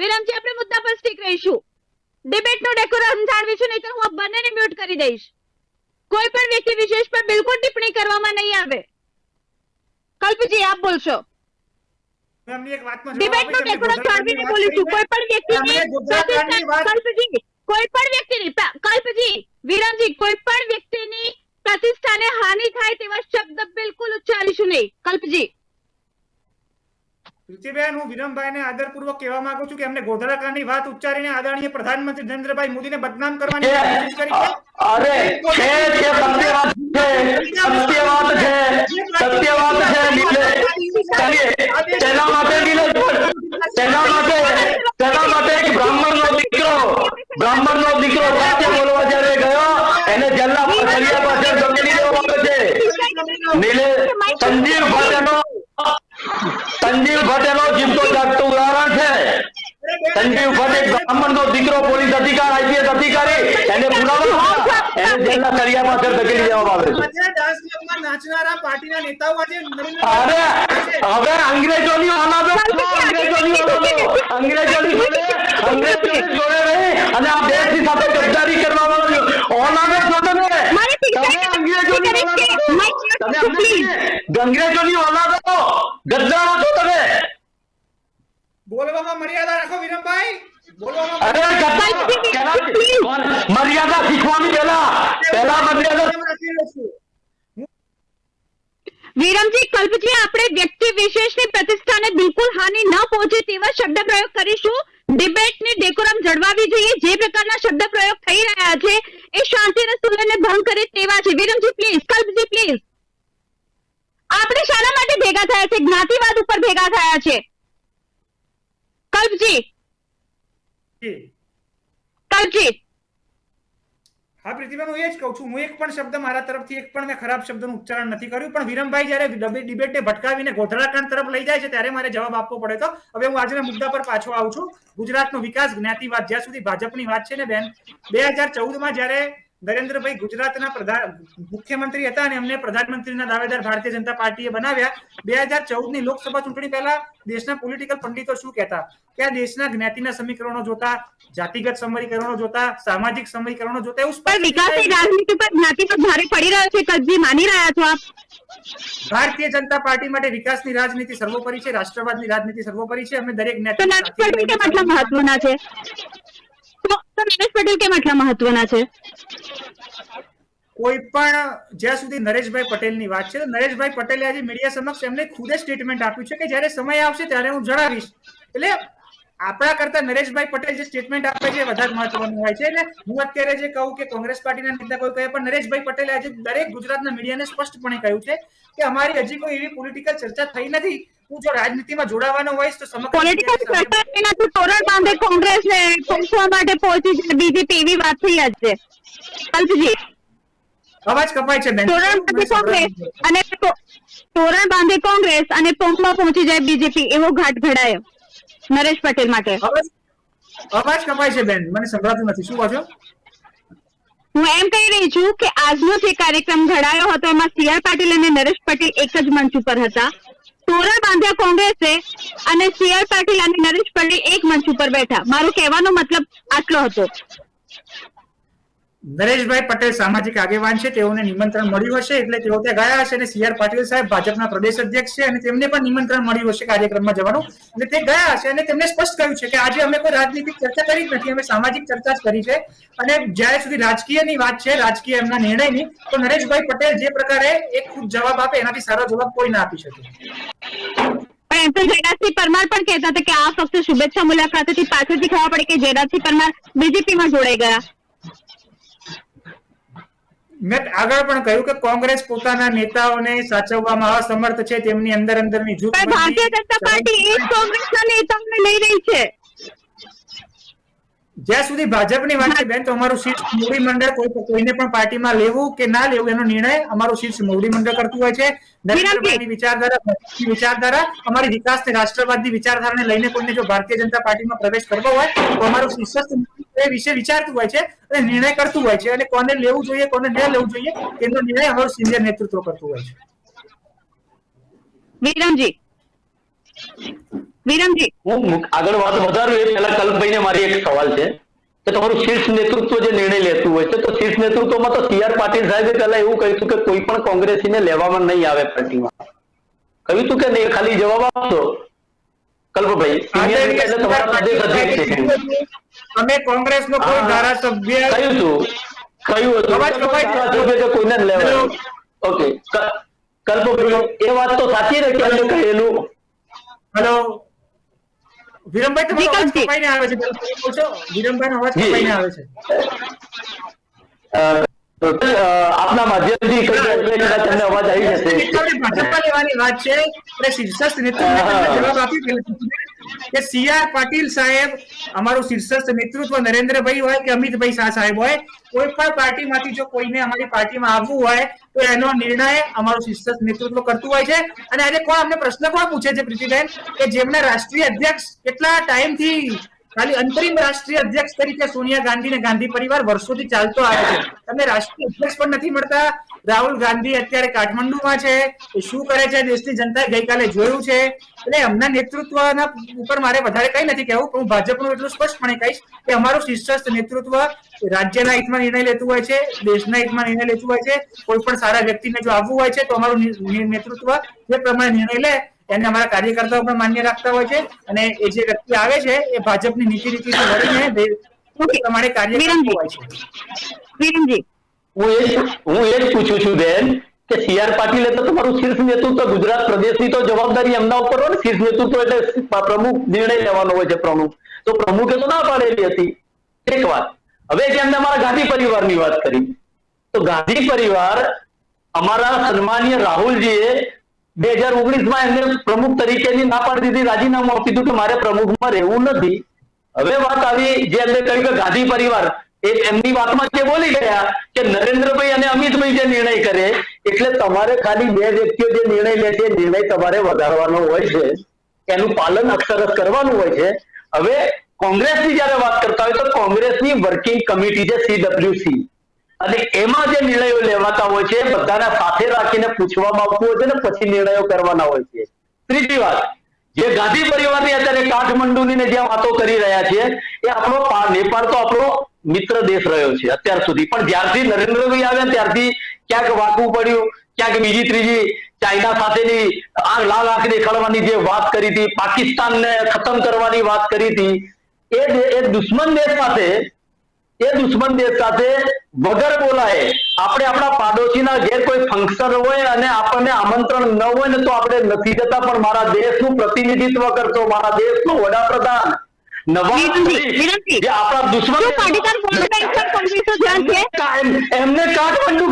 વિરમજી, આપણે મુદ્દા પર સ્ટીક રહીશું. ડિબેટનો ડેકોરમ જાળવીશું, નહીં તો હું આ બંનેને મ્યુટ કરી દઈશ. કોઈ પણ વ્યક્તિ વિશેષ પર બિલકુલ ટિપ્પણી કરવામાં નહીં આવે. કલ્પજી, આપ બોલશો. ડિબેટનો ડેકોરમ જાળવીને બોલીશું. કોઈ પણ વ્યક્તિની કલ્પજી, વિરમજી, કોઈ પણ વ્યક્તિની પ્રતિષ્ઠાને હાનિ થાય તેવા શબ્દ બિલકુલ ઉચ્ચારીશું નહીં. કલ્પજી. પ્રીતિબેન, હું વિરમભાઈને આદરપૂર્વક કહેવા માંગુ છું કે એમને ગોધરાકાંડની વાત ઉચ્ચારીને આદરણીય પ્રધાનમંત્રી નરેન્દ્રભાઈ મોદીને બદનામ કરવાની કોશિશ કરી છે. અરે સત્ય વાત છે તેના માટે એક બ્રાહ્મણનો દીકરો સાથે બોલવા જ્યારે ગયો એને જેલના ફળિયા પાસે ધકેલી દેવામાં આવે છે. સંજીવ ભટ્ટ એનો જીવતો જાગતો ઉદાહરણ છે. સંજીવ ભટ્ટ એક બ્રાહ્મણનો દીકરો, પોલીસ અધિકારી, આઈપીએસ અધિકારી, એને બોલાવવા એને જેલના ફળિયા પાસે ધકેલી દેવામાં આવે છે. નાચનારા પાર્ટીના નેતાઓ આજે હવે અંગ્રેજોની ઓલાદો જોડે રહી અને આ દેશની સાથે ગદ્દારી કરવા વાળો ઓલાદો છો તમે. અંગ્રેજોની ઓલાદો ગદ્દારો છો તમે. બોલવામાં મર્યાદા રાખો વિરમભાઈ, બોલવામાં અરે કોણ મર્યાદા શીખવાની પહેલા મર્યાદા રાખી રહ્યો છું. વિરમજી, કલ્પજી, આપણે વ્યક્તિ વિશેષની પ્રતિષ્ઠાને બિલકુલ હાનિ ન પહોંચે તેવા શબ્દ પ્રયોગ કરીશું. ડિબેટની ડેકોરમ જળવાવી જોઈએ. જે પ્રકારના શબ્દ પ્રયોગ થઈ રહ્યા છે એ શાંતિ અને સુલેહને ભંગ કરે તેવા છે. Viramji please, કલ્પજી please. આપણે શાના માટે ભેગા થયા છે? જ્ઞાતિવાદ ઉપર ભેગા થયા છે. કલ્પજી, કલ્પજી. હા પ્રીતિબેન, હું એ જ કહું છું, હું એક પણ શબ્દ મારા તરફથી એક પણ મેં ખરાબ શબ્દનું ઉચ્ચારણ નથી કર્યું, પણ વિરમભાઈ જ્યારે ડિબેટને ભટકાવીને ગોધરાકાંડ તરફ લઈ જાય છે ત્યારે મારે જવાબ આપવો પડે. તો હવે હું આજના મુદ્દા પર પાછો આવું છું. ગુજરાતનો વિકાસ, જ્ઞાતિવાદ. જ્યાં સુધી ભાજપની વાત છે ને બેન, 2014માં જ્યારે નરેન્દ્રભાઈ ગુજરાતના મુખ્યમંત્રી હતા અને એમને પ્રધાનમંત્રીના દાવેદાર ભારતીય જનતા પાર્ટીએ બનાવ્યા. 2014ની લોકસભા ચૂંટણી પહેલા દેશના પોલિટિકલ પંડિતો શું કહેતા કે આ દેશના જ્ઞાતિના સમીકરણો જોતા, જાતિગત સમીકરણો જોતા, સામાજિક સમીકરણો જોતા એવું પણ વિકાસની રાજનીતિ પર જ્ઞાતિનો ભારે પડી રહ્યો છે. કલ્પજી, માની રહ્યા છો આપ? ભારતીય જનતા પાર્ટી માટે વિકાસની રાજનીતિ સર્વોપરી છે, રાષ્ટ્રવાદની રાજનીતિ સર્વોપરી છે. અમે દરેક તો નરેશ પટેલ કેમ આટલા મહત્વના છે? તો નરેશ પટેલ કેમ આટલા મહત્વના છે? કોઈ પણ જ્યાં સુધી નરેશભાઈ પટેલની વાત છે, તો નરેશભાઈ પટેલે આજે મીડિયા સમક્ષ એમને ખુદે સ્ટેટમેન્ટ આપ્યું છે કે જ્યારે સમય આવશે ત્યારે હું જણાવીશ. એટલે આપણા કરતા નરેશભાઈ પટેલ જે સ્ટેટમેન્ટ આપે છે વધારે મહત્વનું હોય છે. એટલે હું અત્યારે જે કહું કે કોંગ્રેસ પાર્ટીના નેતા કોઈ કહે, પણ નરેશભાઈ પટેલે આજે દરેક ગુજરાતના મીડિયાને સ્પષ્ટપણે કહ્યું છે કે અમારી હજી કોઈ એવી પોલિટિકલ ચર્ચા થઈ નથી. હું જો રાજનીતિમાં જોડાવાનો હોઈશ તો પોલિટિકલ ચર્ચા એનાથી તોરણ બાંધે કોંગ્રેસને પહોંચવા માટે પહોંચી છે બીજેપી, એવી વાત થઈ આજ છે. કલ્પજી, અવાજ કપાય છે બેન. તોરણ બાંધે કોંગ્રેસ અને પંપમાં પહોંચી જાય બીજેપી, એવો ઘાટ ઘડાયો નરેશ પટેલ માટે. અવાજ કપાય છે બેન, મને સંભળાતું નથી. શું કહો છો? હું એમ કહી રહી છું કે આજનો જે કાર્યક્રમ ઘડાયો હતો એમાં સી.આર. પાટીલ અને નરેશ પટેલ એક જ મંચ ઉપર હતા. તોરણ બાંધ્યા કોંગ્રેસે અને સી.આર. પાટીલ અને નરેશ પટેલ એક મંચ ઉપર બેઠા. મારો કહેવાનો મતલબ આટલો હતો. નરેશભાઈ પટેલ સામાજિક આગેવાન છે, તેઓને નિમંત્રણ મળ્યું હશે એટલે તેઓ ત્યાં ગયા હશે. અને સી.આર. પાટીલ સાહેબ ભાજપના પ્રદેશ અધ્યક્ષ છે અને તેમને પણ નિમંત્રણ મળ્યું હશે કાર્યક્રમમાં જવાનું, એટલે તે ગયા હશે. અને તેમને સ્પષ્ટ કહ્યું છે કે આજે અમે કોઈ રાજનીતિક ચર્ચા કરી જ નથી, અમે સામાજિક ચર્ચા જ કરી છે. અને જ્યાં સુધી રાજકીયની વાત છે, રાજકીય એમના નિર્ણયની, તો નરેશભાઈ પટેલ જે પ્રકારે એક ખુદ જવાબ આપે એનાથી સારો જવાબ કોઈ ના આપી શકે. પણ એમ તો જયરાજસિંહ પરમાર પણ કહેતા હતા કે આ ફક્ત શુભેચ્છા મુલાકાતથી પાછળથી ખબર પડે કે જયરાજસિંહ પરમાર બીજેપીમાં જોડાઈ ગયા. મેં આગળ પણ કહ્યું કે કોંગ્રેસ પોતાના નેતાઓને સાચવવામાં અસમર્થ છે, તેમની અંદરની જૂથ. પણ ભારતીય જનતા પાર્ટી એ જ કોંગ્રેસના નેતાઓને લઈ રહી છે. જ્યાં સુધી ભાજપની વાત છે બેન, તો અમારું શીર્ષ મોવડી મંડળ કોઈને પણ પાર્ટીમાં લેવું કે ના લેવું એનો નિર્ણય અમારું શીર્ષ મોવડી મંડળ કરતું હોય છે. નરેન્દ્રભાઈની વિચારધારા, અમારી વિકાસની રાષ્ટ્રવાદની વિચારધારાને લઈને કોઈને જો ભારતીય જનતા પાર્ટીમાં પ્રવેશ કરવો હોય તો અમારું શીર્ષસ્થ એ વિશે વિચારતું હોય છે અને નિર્ણય કરતું હોય છે. અને કોને લેવું જોઈએ, કોને ન લેવું જોઈએ એનો નિર્ણય અમારું સિનિયર નેતૃત્વ કરતું હોય છે. વિરમજી, હું આગળ વાત વધારું એ પહેલા કલ્પભાઈને મારી એક સવાલ છે કે તમારું શીર્ષ નેતૃત્વ જે નિર્ણય લેતું હોય છે, તો શીર્ષ નેતૃત્વમાં તો સી.આર. પાટીલ સાહેબે પહેલા એવું કહ્યું હતું કે કોઈ પણ કોંગ્રેસીને લેવામાં નહીં આવે પાર્ટીમાં. કહ્યું હતું કે નહીં? ખાલી જવાબ આપશો કલ્પભાઈ. એટલે તમારા પ્રદેશ અધ્યક્ષ છે. અમે કોંગ્રેસનો કોઈ ધારાસભ્ય કહ્યું હતું ધારાસભ્ય કે કોઈને જ લેવાય. ઓકે કલ્પભાઈ, એ વાત તો સાચી ને કે અમે કહેલું? હેલો વિરમભાઈ, તમારો અવાજ કપાઈને આવે છે. વિરમભાઈનો અવાજ કપાઈને આવે છે. આપના માધ્યમથી તમને અવાજ આવી જશે. ભાજપમાં લેવાની વાત છે એટલે શીર્ષસ્થ નેતૃત્વ જવાબ આપી કે સી.આર. પાટીલ સાહેબ, અમારું શીર્ષસ્થ નેતૃત્વ નરેન્દ્રભાઈ હોય કે અમિતભાઈ શાહ સાહેબ હોય, કોઈ પણ પાર્ટીમાંથી જો કોઈને અમારી પાર્ટીમાં આવવું હોય તો એનો નિર્ણય અમારું શીર્ષસ્થ નેતૃત્વ કરતું હોય છે. અને આજે કોણ અમને પ્રશ્ન કોણ પૂછે છે પ્રીતિબેન કે જેમના રાષ્ટ્રીય અધ્યક્ષ કેટલા ટાઈમથી ખાલી અંતરિમ રાષ્ટ્રીય અધ્યક્ષ તરીકે સોનિયા ગાંધી ને ગાંધી પરિવાર વર્ષોથી ચાલતો આવે છે, તમને રાષ્ટ્રીય અધ્યક્ષ પણ નથી મળતા. રાહુલ ગાંધી અત્યારે કાઠમંડુમાં છે, એ શું કરે છે દેશની જનતાએ ગઈકાલે જોયું છે. એટલે એમના નેતૃત્વના ઉપર મારે વધારે કઈ નથી કહેવું, પણ હું ભાજપનું એટલું સ્પષ્ટપણે કહીશ કે અમારું શીર્ષસ્થ નેતૃત્વ રાજ્યના હિતમાં નિર્ણય લેતું હોય છે, દેશના હિતમાં નિર્ણય લેતું હોય છે. કોઈ પણ સારા વ્યક્તિને જો આવવું હોય છે તો અમારું નેતૃત્વ જે પ્રમાણે નિર્ણય લે એને અમારા કાર્યકર્તાઓ પણ માન્ય રાખતા હોય છે અને એ જે વ્યક્તિ આવે છે એ ભાજપની નીતિ રીતિથી વળીને પ્રમાણે કાર્ય કરતો હોય છે. વિરમજી, હું એ જ પૂછું છું બેન કે સી.આર. પાટીલે તો તમારું શીર્ષ નેતૃત્વ ગુજરાત પ્રદેશની તો જવાબદારી એમના ઉપર હોય ને. શીર્ષ નેતૃત્વ એટલે પ્રમુખ નિર્ણય લેવાનો હોય છે. તો પ્રમુખે તો ના પાડેલી હતી. એક વાત. હવે જે એમને અમારા ગાંધી પરિવારની વાત કરી, તો ગાંધી પરિવાર અમારા સન્માનીય રાહુલજીએ 2019માં એમને પ્રમુખ તરીકેની ના પાડી દીધી, રાજીનામું આપી દીધું કે મારે પ્રમુખમાં રહેવું નથી. હવે વાત આવી જે એમને કહ્યું કે ગાંધી પરિવાર એમની વાતમાં જે બોલી ગયા કે નરેન્દ્રભાઈ અને અમિતભાઈ જે નિર્ણય કરે, એટલે તમારે ખાલી બે વ્યક્તિઓ જે નિર્ણય લે છે નિર્ણય તમારે વધારવાનો હોય છે, એનું પાલન અક્ષરશ કરવાનું હોય છે. હવે કોંગ્રેસની જયારે વાત કરતા હોય તો કોંગ્રેસની વર્કિંગ કમિટી છે CWC, અને એમાં જે નિર્ણયો લેવાતા હોય છે બધાને સાથે રાખીને પૂછવામાં આવતું હોય છે ને પછી નિર્ણયો કરવાના હોય છે. ત્રીજી વાત, જે ગાંધી પરિવારની અત્યારે કાઠમંડુની ને જે વાતો કરી રહ્યા છે એ આપણો નેપાળ તો આપણો મિત્ર દેશ રહ્યો છે અત્યાર સુધી, પણ જ્યારથી નરેન્દ્રભાઈ આવ્યા ત્યારથી ક્યાંક વાંકવું પડ્યું, ક્યાંક બીજી ત્રીજી ચાઇના સાથેની લાલ આંખ દેખાડવાની જે વાત કરી હતી, પાકિસ્તાનને ખતમ કરવાની વાત કરી હતી, એ દુશ્મન દેશ સાથે વગર બોલાય આપણે આપણા પાડોશીના ઘેર કોઈ ફંક્શન હોય અને આપણને આમંત્રણ ન હોય ને તો આપણે નથી જતા, પણ મારા દેશનું પ્રતિનિધિત્વ કરતો મારા દેશનો વડાપ્રધાન નવાઝ શરીફ જે આપણા દુશ્મન એમને કાઠમંડુ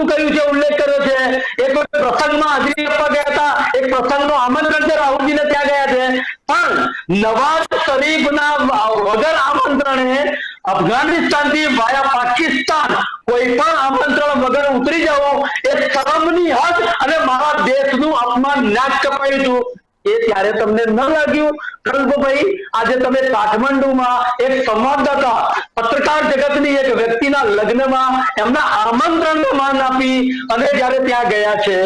કહ્યું છે, ઉલ્લેખ કર્યો છે. એક પ્રસંગમાં હાજરી આપવા ગયા હતા, એક પ્રસંગનું આમંત્રણ છે રાહુલજીને ત્યાં ગયા છે, પણ નવાઝ શરીફના વગર આમંત્રણે અફઘાનિસ્તાનથી વાયા પાકિસ્તાન કોઈ પણ આમંત્રણ વગર ઉતરી જવો એ શરમની હદ અને મારા દેશનું અપમાન નાક કપાયું હતું. એ ત્યારે તમને ન લાગ્યું કલ્પભાઈ? આજે તમે કાઠમંડુમાં એક સંવાદદાતા પત્રકાર જગતની એક વ્યક્તિના લગ્નમાં એમના આમંત્રણને માન આપી અને જયારે ત્યાં ગયા છે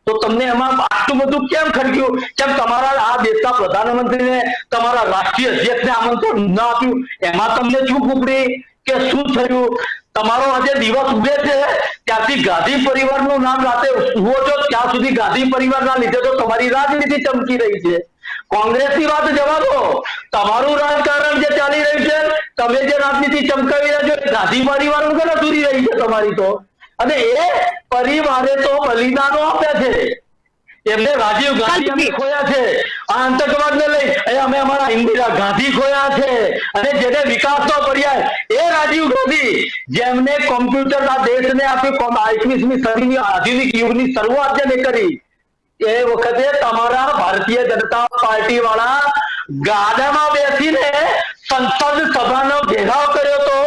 તો તમને એમાં આટલું બધું કેમ ખડક્યું? કેમ તમારા આ દેશના પ્રધાનમંત્રીને તમારા રાષ્ટ્રીય અધ્યક્ષને આમંત્રણ ન આપ્યું? એમાં તમને ચૂપ ઉપડી કે શું થયું? તમારો આજે દિવસ ઉગે છે ત્યાંથી ગાંધી પરિવારનું નામ રાતે સુવો છો ત્યાં સુધી ગાંધી પરિવારના લીધે તો તમારી રાજનીતિ ચમકી રહી છે. કોંગ્રેસની વાત જવા દો, તમારું રાજકારણ જે ચાલી રહ્યું છે, તમે જે રાજનીતિ ચમકાવી રહ્યા છો ગાંધી પરિવાર વગર અધૂરી રહી છે તમારી તો. અને એ પરિવારે તો બલિદાનો આપ્યા છે. એમને રાજીવ ગાંધી અમે ખોયા છે, આતંકવાદને લઈ અમે અમારા ઇન્દિરા ગાંધી ખોયા છે, અને જેને વિકાસનો પર્યાય એ રાજીવ ગાંધી જેમને કોમ્પ્યુટર આ દેશને આપ્યું, 21મી સદીની આધુનિક યુગની શરૂઆત જેને કરી, એ વખતે તમારા ભારતીય જનતા પાર્ટી વાળા ગાડામાં બેસીને સંસદ સભાનો ઘેરાવ કર્યો તો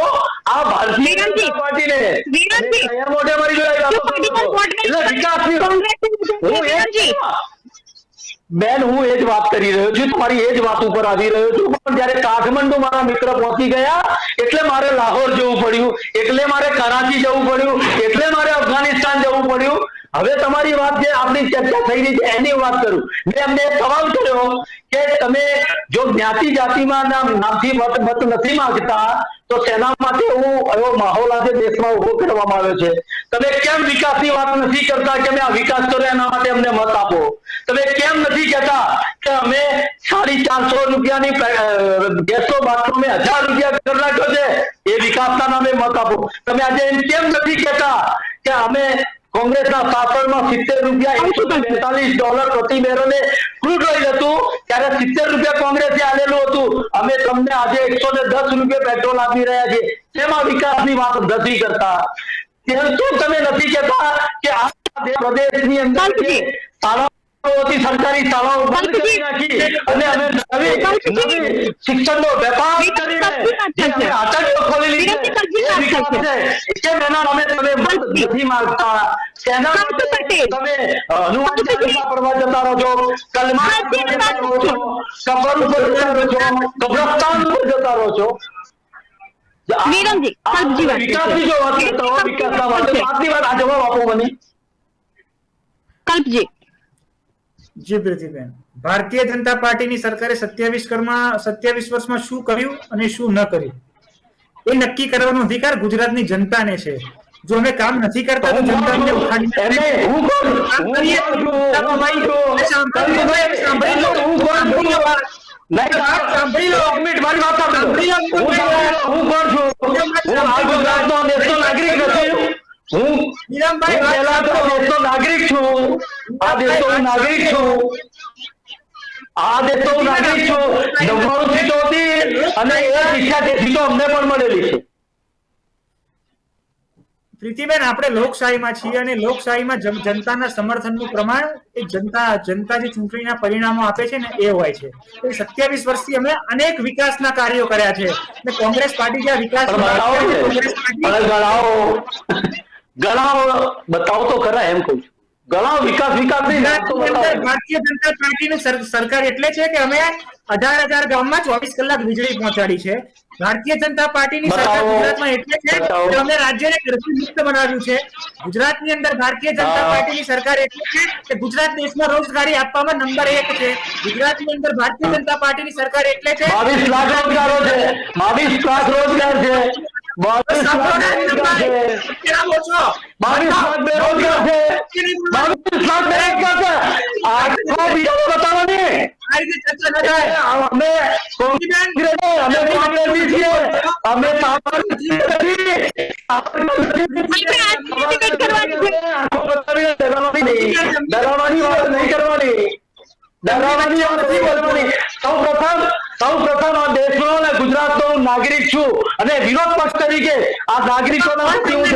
આ ભારતીય જનતા પાર્ટીને મોઢે મરી ગયા. બેન હું એ જ વાત કરી રહ્યો છું, તમારી એ જ વાત ઉપર આવી રહ્યો છું, પણ જયારે કાઠમંડુ મારા મિત્ર પહોંચી ગયા એટલે મારે લાહોર જવું પડ્યું, એટલે મારે કરાચી જવું પડ્યું, એટલે મારે અફઘાનિસ્તાન જવું પડ્યું. હવે તમારી વાત જે આપણી ચર્ચા થઈ રહી છે એની વાત કરું. મેં એમને સવાલ કર્યો કે તમે જો જ્ઞાતિ જાતિમાં નામથી મત નથી માંગતા તો તેના માટે એવો માહોલ આજે દેશમાં ઉભો કરવામાં આવ્યો છે. તમે કેમ વિકાસની વાત નથી કરતા કે અમે આ વિકાસ કર્યો એના માટે અમને મત આપો? તમે કેમ નથી કહેતા કે અમે 450 રૂપિયાની ગેસનો બાટલો મેં 1000 રૂપિયા કરી નાખ્યો છે એ વિકાસના નામે મત આપો? તમે આજે એમ કેમ નથી કહેતા કે અમે કોંગ્રેસના શાસનમાં 70 રૂપિયા $142 પ્રતિ બેરલે ક્રૂડ ઓઇલ હતું ત્યારે 70 રૂપિયા કોંગ્રેસે આલેલું હતું, અમે તમને આજે 110 રૂપિયા પેટ્રોલ આપી રહ્યા છીએ. તેમાં વિકાસની વાત નથી કરતા. તમે નથી કહેતા કે આ પ્રદેશની અંદર સરકારી શાળાઓ બંધ કરી નાખી અને અમે શિક્ષણનો વેપાર કરીને આતંકો ખોલી લીધો એ વિકાસ છે કેમ એના નામે તમે નથી માંગતા? તેના તમે હનુમાન ચાલીસા પડવા જતા રહો છો, કલમા જતા રહો છો, કબર ઉપર જતા રહો છો, કબ્રસ્તાન ઉપર જતા રહો છો. વિકાસની જો વાત કરતા હો, વિકાસના વાત આપની વાત આ જવાબ આપો મને. કલ્પજી. જી પ્રીતિબેન, ભારતીય જનતા પાર્ટીની સરકારે 27 વર્ષમાં શું કર્યું અને શું ન કર્યું એ નક્કી કરવાનો અધિકાર ગુજરાતની જનતાને છે. જો અમે કામ નથી કરતા તો જનતા અમને ઉખાડી એને હું કોણ કામ કરીએ તો સાંભળી લો. નહીં, સાંભળી લો. એક મિનિટ મારી વાત સાંભળો. સાંભળી લો. હું કોણ છું? હું આ ગુજરાતનો દેશનો નાગરિક નથી. હું વિરમભાઈ વાત પહેલા તો દેશનો નાગરિક છું. આ દેશનો હું નાગરિક છું. આ દેશનો હું નાગરિક છું. 99 સીટો હતી અને એ 78 સીટો અમને પણ મળેલી છે. પ્રીતિબેન, આપણે લોકશાહીમાં છીએ અને લોકશાહીમાં જનતાના સમર્થનનું પ્રમાણ એ જનતા જે ચૂંટણીના પરિણામો આપે છે ને એ હોય છે. 27 વર્ષથી અમે અનેક વિકાસના કાર્યો કર્યા છે અને કોંગ્રેસ પાર્ટી જ્યાં વિકાસ પણ ગણાવો બતાવો તો ખરા એમ કહું છું. ગણાવો વિકાસ નહીં નામ તો બતાવો. ભારતીય જનતા પાર્ટીની સરકાર એટલે છે કે અમે 18,000 ગામમાં 24 કલાક વીજળી પહોંચાડી છે. ભારતીય જનતા પાર્ટીની સરકાર બતાવો. ગુજરાતમાં એટલે છે કે અમે રાજ્યને કરફ્યુ મુક્ત બનાવ્યું છે. ગુજરાતની અંદર ભારતીય જનતા પાર્ટીની સરકાર એટલે છે કે ગુજરાત દેશમાં રોજગારી આપવામાં નંબર 1 છે. ગુજરાતની અંદર ભારતીય જનતા પાર્ટીની સરકાર એટલે છે 22 લાખ રોજગારો છે. 22 લાખ રોજગાર છે. 22 લાખ રોજગાર છે. 22 લાખ બેરોજગાર છે. 22 લાખ બેરોજગાર છે. આખો બીજો બતાવો ને. આ રીતે ચર્ચા ન થાય. અમે કોંગ્રેસી છીએ. અમે ડરાવવાની વાત નહીં કરવાની. ડરાવવાની વાત નહીં કરવાની. સૌ પ્રથમ આ દેશનો અને ગુજરાતનો હું નાગરિક છું અને વિરોધ પક્ષ તરીકે આ નાગરિકોના વતી હું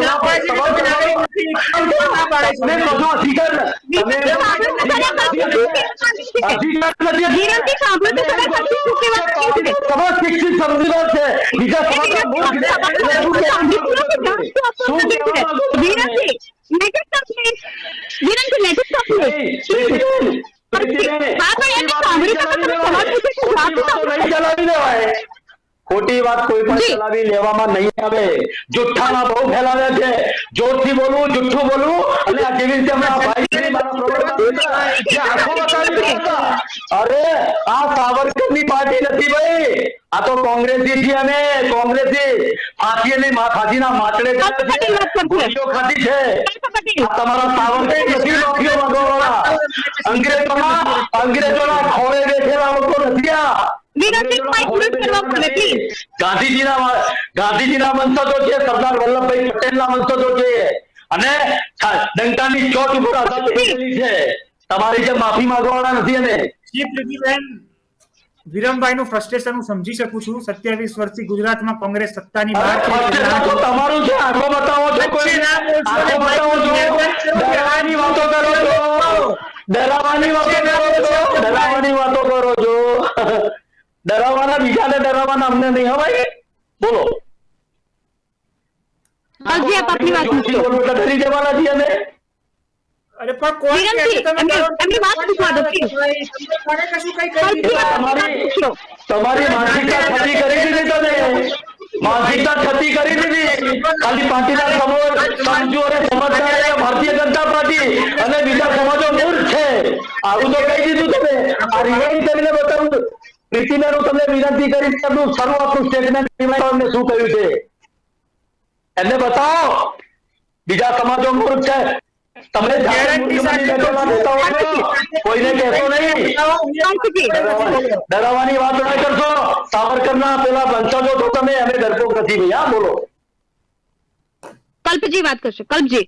જવાબ શિક્ષિત સમજીદાર છે. બીજા ખોટી વાત કોઈ પણ ચલાવી લેવામાં નહીં આવે. જુઠ્ઠાના બહુ ફેલાવ્યા છે. જોરથી બોલવું, જુઠ્ઠું બોલવું અને આ જેવી રીતે હમણાં ભાઈ મારા પ્રોગ્રામમાં જે આંખો બતાવી રહ્યા હતા. અરે આ સાવરકરની પાર્ટી નથી ભાઈ. આ તો કોંગ્રેસી છીએ અમે. કોંગ્રેસી ફાંસીના માટલે ગોળીઓ ખાધી છે. આ તમારા સાવરકર નથી. નોકરીઓ માંગવાવાળા અંગ્રેજોના ખોળે બેઠેલા લોકો નથી. આ ગાંધીજીના વંશજો છે. સરદાર વલ્લભભાઈ પટેલના વંશજો છે અને ડંકાની ચોટ ઉપર આઝાદી થયેલી છે. તમારી જે માફી માંગવાના નથી. અને વિરમભાઈનું ફ્રસ્ટ્રેશન હું સમજી શકું છું. 27 વર્ષથી ગુજરાતમાં કોંગ્રેસ સત્તાની બહાર છે. તમારું છે. આંખો બતાવો છો. કોઈ આંખો બતાવો છો. ડરાવવાની વાતો કરો છો. ડરાવવાની વાતો કરો છો. ડરાવવાની વાતો કરો છો. ડરાવવાના બીજાને ડરાવવાના અમને નહીં હવાય. બોલો. ડરી જવાના છીએ અમે. અરે પણ કોઈ તમારી માનસિકતા છતી કરી દીધી. તમે માનસિકતા છતી કરી દીધી. ખાલી પાટીદાર સમાજ સમજો અને સમજદાર ભારતીય જનતા પાર્ટી અને બીજા સમાજો મૂર્ખ છે. આવું તો કહી દીધું તમે. આ રિવાઇન્ડ કરીને બતાવું. પ્રીતિબેન હું તમને વિનંતી કરીશ કે શરૂઆતનું સ્ટેટમેન્ટ શું કહ્યું છે એમને બતાવો. બીજા સમાજો મૂર્ખ છે. તમે કોઈને કહેશો નહીં. ડરાવવાની વાત ન કરશો. સાવરકરના પેલા વંશજો તો તમે અમે ડરપોક નથી ભાઈ. હા બોલો. કલ્પજી વાત કરશે. કલ્પજી.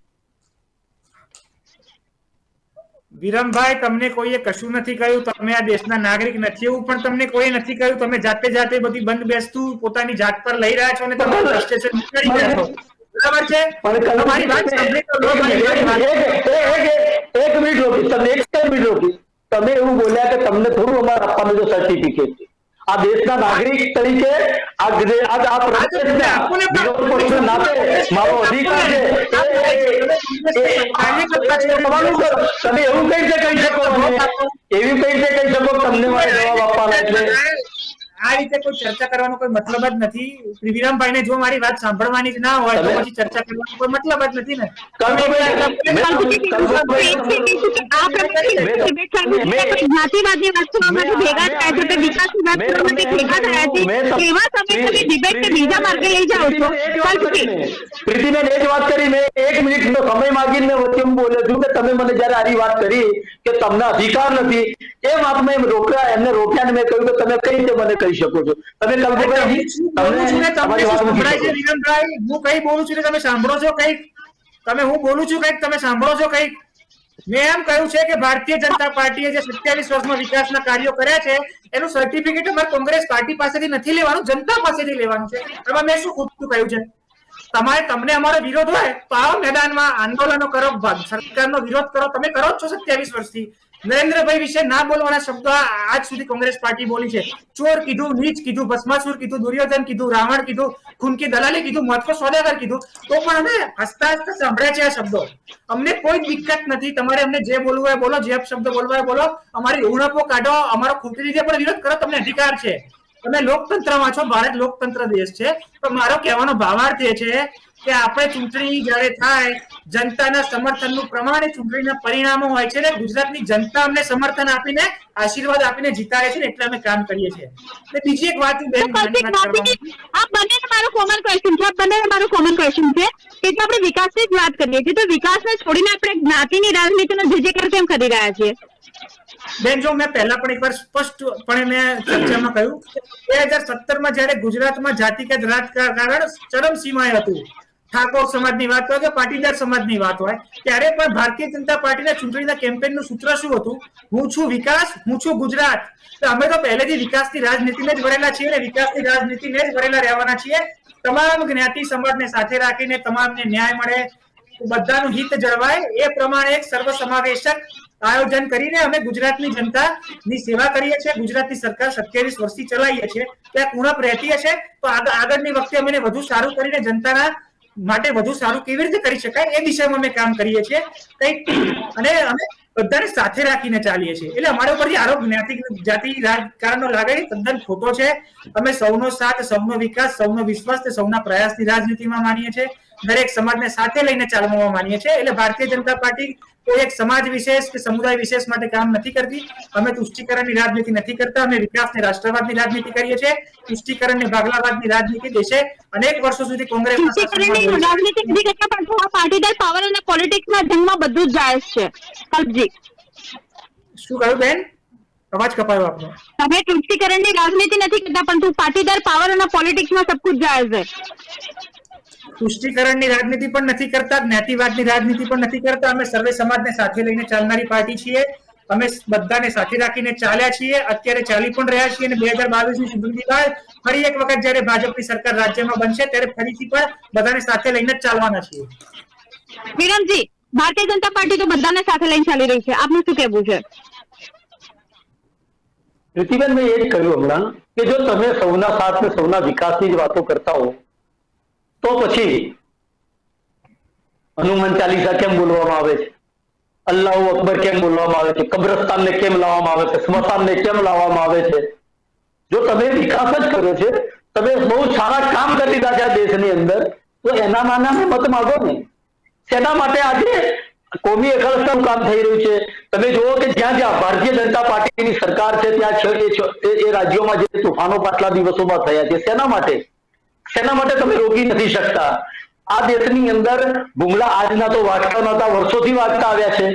વિરમભાઈ, તમને કોઈએ કશું નથી કહ્યું. તમે આ દેશના નાગરિક નથી એવું પણ તમને કોઈ નથી કહ્યું. તમે જાતે બધી બંધ બેસતું પોતાની જાત પર લઈ રહ્યા છો અને તમે ફ્રસ્ટ્રેશન કરી રહ્યા છો. બરાબર છે. તમારી વાત સાંભળી તો એક મિનિટ રોકી. તમે એક મિનિટ રોકી. તમે એવું બોલ્યા કે તમને થોડું અમારે આપવાનું જો સર્ટિફિકેટ છે. આ દેશના નાગરિક તરીકે આ પ્રદેશને વિરોધ પક્ષના નાતે મારો અધિકાર છે. તમે એવું કઈ રીતે કહી શકો છો? એવી કઈ રીતે કહી શકો તમને મારે જવાબ આપવાના? એટલે આ રીતે કોઈ ચર્ચા કરવાનો કોઈ મતલબ જ નથી. વિરામભાઈને જો મારી વાત સાંભળવાની જ ના હોય તો પછી ચર્ચા કરવાનો કોઈ મતલબ જ નથી ને. જ્ઞાતિવાદની વાત કરવા માટે ભેગા થયા છે, વિકાસની વાત કરવા માટે ભેગા થયા છે, એવા સમયે તમે ડિબેટને બીજા માર્ગે લઈ જાઓ છો. પ્રીતિબેન એ જ વાત કરી. મેં 1 મિનિટનો સમય માંગીને વચ્ચે હું બોલ્યો છું કે તમે મને જયારે આની વાત કરી કે તમને અધિકાર નથી, એ વાત મેં રોક્યા, એમને રોક્યા ને મેં કહ્યું કે તમે કઈ રીતે મને કહી શકો છો? તમે કલ્પભાઈ તમારી વાત સંભળાય છે વિરામભાઈ? હું કઈ બોલું છું તમે સાંભળો છો કઈક? હું બોલું છું કઈક તમે સાંભળો છો કઈક? મેં એમ કહ્યું છે કે ભારતીય જનતા પાર્ટીએ જે 27 વર્ષમાં વિકાસના કાર્યો કર્યા છે એનું સર્ટિફિકેટ અમારે કોંગ્રેસ પાર્ટી પાસેથી નથી લેવાનું, જનતા પાસેથી લેવાનું છે. એમાં મેં શું ખોટું કહ્યું છે? તમને અમારો વિરોધ હોય તો આવો મેદાનમાં, આંદોલનો કરો, સરકારનો વિરોધ કરો. તમે કરો જ છો 27 વર્ષથી. નરેન્દ્રભાઈ વિશે ના બોલવાના શબ્દો આજ સુધી કોંગ્રેસ પાર્ટી બોલી છે. ચોર કીધું, નીચ કીધું, ભસ્માસુર કીધું, દુર્યોધન કીધું, રાવણ કીધું, ખૂન કી દલાલી કીધું, મહત્વ સોદાગર કીધું, તો પણ અમે હસતા હસતા સાંભળ્યા છે આ શબ્દો. અમને કોઈ દિક્કત નથી. તમારે અમને જે બોલવું હોય બોલો, જે શબ્દ બોલવા હોય બોલો, અમારી ઉણપો કાઢો, અમારો ખોટી રીતે પણ વિરોધ કરો, તમને અધિકાર છે. તમે લોકતંત્રમાં છો, ભારત લોકતંત્ર દેશ છે. તો મારો કહેવાનો ભાવાર્થ એ છે કે આપણે ચૂંટણી જયારે થાય, જનતાના સમર્થનનું પ્રમાણે ચૂંટણીના પરિણામો હોય છે ને ગુજરાતની જનતા અમને સમર્થન આપીને, આશીર્વાદ આપીને જીતાડે છે ને એટલે અમે કામ કરીએ છીએ. બીજી એક વાત આ બંનેને મારો કોમન ક્વેશ્ચન છે, કે જો આપણે વિકાસની જ વાત કરીએ છીએ તો વિકાસને છોડીને આપણે જ્ઞાતિની રાજનીતિનો જે કેમ કરી રહ્યા છીએ? બેન, જો મેં પહેલા પણ એકવાર સ્પષ્ટપણે મેં ચર્ચામાં કહ્યું 2017માં જયારે ગુજરાતમાં જાતિગત રાજકારણ ચરમસીમાએ હતું, ઠાકોર સમાજની વાત હોય કે પાટીદાર સમાજની વાત હોય, ત્યારે પણ ભારતીય જનતા પાર્ટીના ચૂંટણીના કેમ્પેનનું સૂત્ર શું હતું? હું છું વિકાસ, હું છું ગુજરાત. તો અમે તો પહેલેથી વિકાસની રાજનીતિને જ વરેલા છીએ ને વિકાસની રાજનીતિને જ વરેલા રહેવાના છીએ. તમામ જ્ઞાતિ સમાજને સાથે રાખીને તમામને ન્યાય મળે, બધાનું હિત જળવાય એ પ્રમાણે એક સર્વસમાવેશક આયોજન કરીને અમે ગુજરાતની જનતાની સેવા કરીએ છીએ. ગુજરાતની સરકાર 27 વર્ષથી ચલાવીએ છીએ. ત્યાં ઉણપ રહેતી હશે તો આગળની વખતે અમે વધુ સારું કરીને જનતાના માટે વધુ સારું કેવી રીતે કરી શકાય એ દિશામાં અમે કામ કરીએ છીએ કંઈક, અને અમે બધાને સાથે રાખીને ચાલીએ છીએ. એટલે અમારા ઉપરથી આરોપ જાતિ રાજકારણનો લાગે તદ્દન ખોટો છે. અમે સૌનો સાથ, સૌનો વિકાસ, સૌનો વિશ્વાસ, સૌના પ્રયાસની રાજનીતિમાં માનીએ છીએ. દરેક સમાજને સાથે લઈને ચાલવામાં માનીએ છીએ. એટલે ભારતીય જનતા પાર્ટી કોઈ એક સમાજ વિશેષ કે સમુદાય વિશેષ માટે કામ નથી કરતી. અમે તુષ્ટિકરણની રાજનીતિ નથી કરતા. અમે વિકાસને રાષ્ટ્રવાદની રાજનીતિ કરીએ છીએ. તુષ્ટિકરણ ને ભાગલાવાદની રાજનીતિ દેશે અનેક વર્ષો સુધી કોંગ્રેસના રાજનીતિ નથી કરતા, પણ પાટીદાર પાવર અને પોલિટિક્સના જંગમાં બધું જ જાયઝ છે. કલ્પજી, શું કહ્યું બેન? અવાજ કપાયો આપનો. તમે તુષ્ટિકરણની રાજનીતિ નથી કરતા, પણ પાટીદાર પાવર અને પોલિટિક્સમાં સબ કુછ જાયઝ है. તુષ્ટિકરણની રાજનીતિ પણ નથી કરતા, જ્ઞાતિવાદની રાજનીતિ પણ નથી કરતા. અમે સર્વે સમાજને સાથે લઈને ચાલનારી પાર્ટી છીએ. અમે બધાને સાથે રાખીને ચાલ્યા છીએ, અત્યારે ચાલી પણ રહ્યા છીએ. અને 2022ની ચૂંટણી બાદ ફરી એક વખત જયારે ભાજપની સરકાર રાજ્યમાં બનશે ત્યારે ફરીથી પણ બધાને સાથે લઈને જ ચાલવાના છીએ. વિરમજી, ભારતીય જનતા પાર્ટી તો બધાને સાથે લઈને ચાલી રહી છે, આપનું શું કહેવું છે? પ્રીતિબેન, મેં એ જ કહ્યું હમણાં કે જો તમે સૌના સાથ ને સૌના વિકાસની જ વાતો કરતા હો તો પછી હનુમાન ચાલીસા કેમ બોલવામાં આવે છે? અલ્લાહુ અકબર કેમ બોલવામાં આવે છે? કબ્રસ્તાનને કેમ લાવવામાં આવે છે? સ્મશાનને કેમ લાવવામાં આવે છે? જો તમે વિકાસ જ કર્યો છે, તમે બહુ સારા કામ કરી દીધા છે આ દેશની અંદર, તો એના નામે મત માંગો ને. શેના માટે આજે કોમી એકલતાનું કામ થઈ રહ્યું છે? તમે જુઓ કે જ્યાં જ્યાં ભારતીય જનતા પાર્ટીની સરકાર છે ત્યાં એ રાજ્યોમાં જે તોફાનો પાછલા દિવસોમાં થયા છે, શેના માટે તમે રોકી નથી શકતા? આ દેશની અંદર ભૂંગળા આજના તો વાગતા નહોતા, વર્ષોથી વાગતા આવ્યા છે.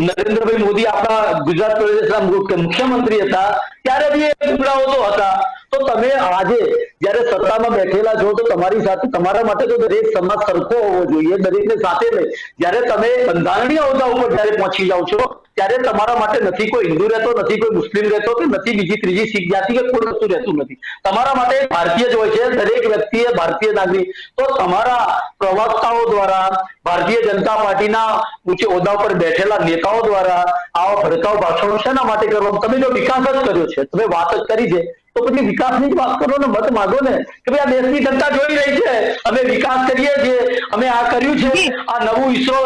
નરેન્દ્રભાઈ મોદી આપણા ગુજરાત પ્રદેશના મુખ્યમંત્રી હતા ત્યારે બી એ ભૂંગળાઓ તો હતા. તો તમે આજે જયારે સત્તામાં બેઠેલા છો તો તમારી સાથે, તમારા માટે તો દરેક સમાજ સરખો હોવો જોઈએ, દરેકને સાથે લઈ. જયારે તમે બંધારણીય હોદ્દા ઉપર જયારે પહોંચી જાઓ છો ત્યારે તમારા માટે નથી કોઈ હિન્દુ રહેતો, નથી કોઈ મુસ્લિમ રહેતો, કે નથી બીજી ત્રીજી શીખ જાતિ કે કોઈ વસ્તુ રહેતું નથી. તમારા માટે ભારતીય જ હોય છે. દરેક વ્યક્તિએ ભારતીય નાગરિક. તો તમારા પ્રવક્તાઓ દ્વારા, ભારતીય જનતા પાર્ટીના ઊંચે હોદ્દા પર બેઠેલા નેતાઓ દ્વારા આવા ભડકાઉ ભાષણો શેના માટે કરવા? તમે જો વિકાસ જ કર્યો છે, તમે વાત જ કરી છે, તો પછી વિકાસની જ વાત કરો ને, મત માંગો ને કે ભાઈ આ દેશની જનતા જોઈ રહી છે, અમે વિકાસ કરીએ છીએ, અમે આ કર્યું છે, આ નવું ઈસરો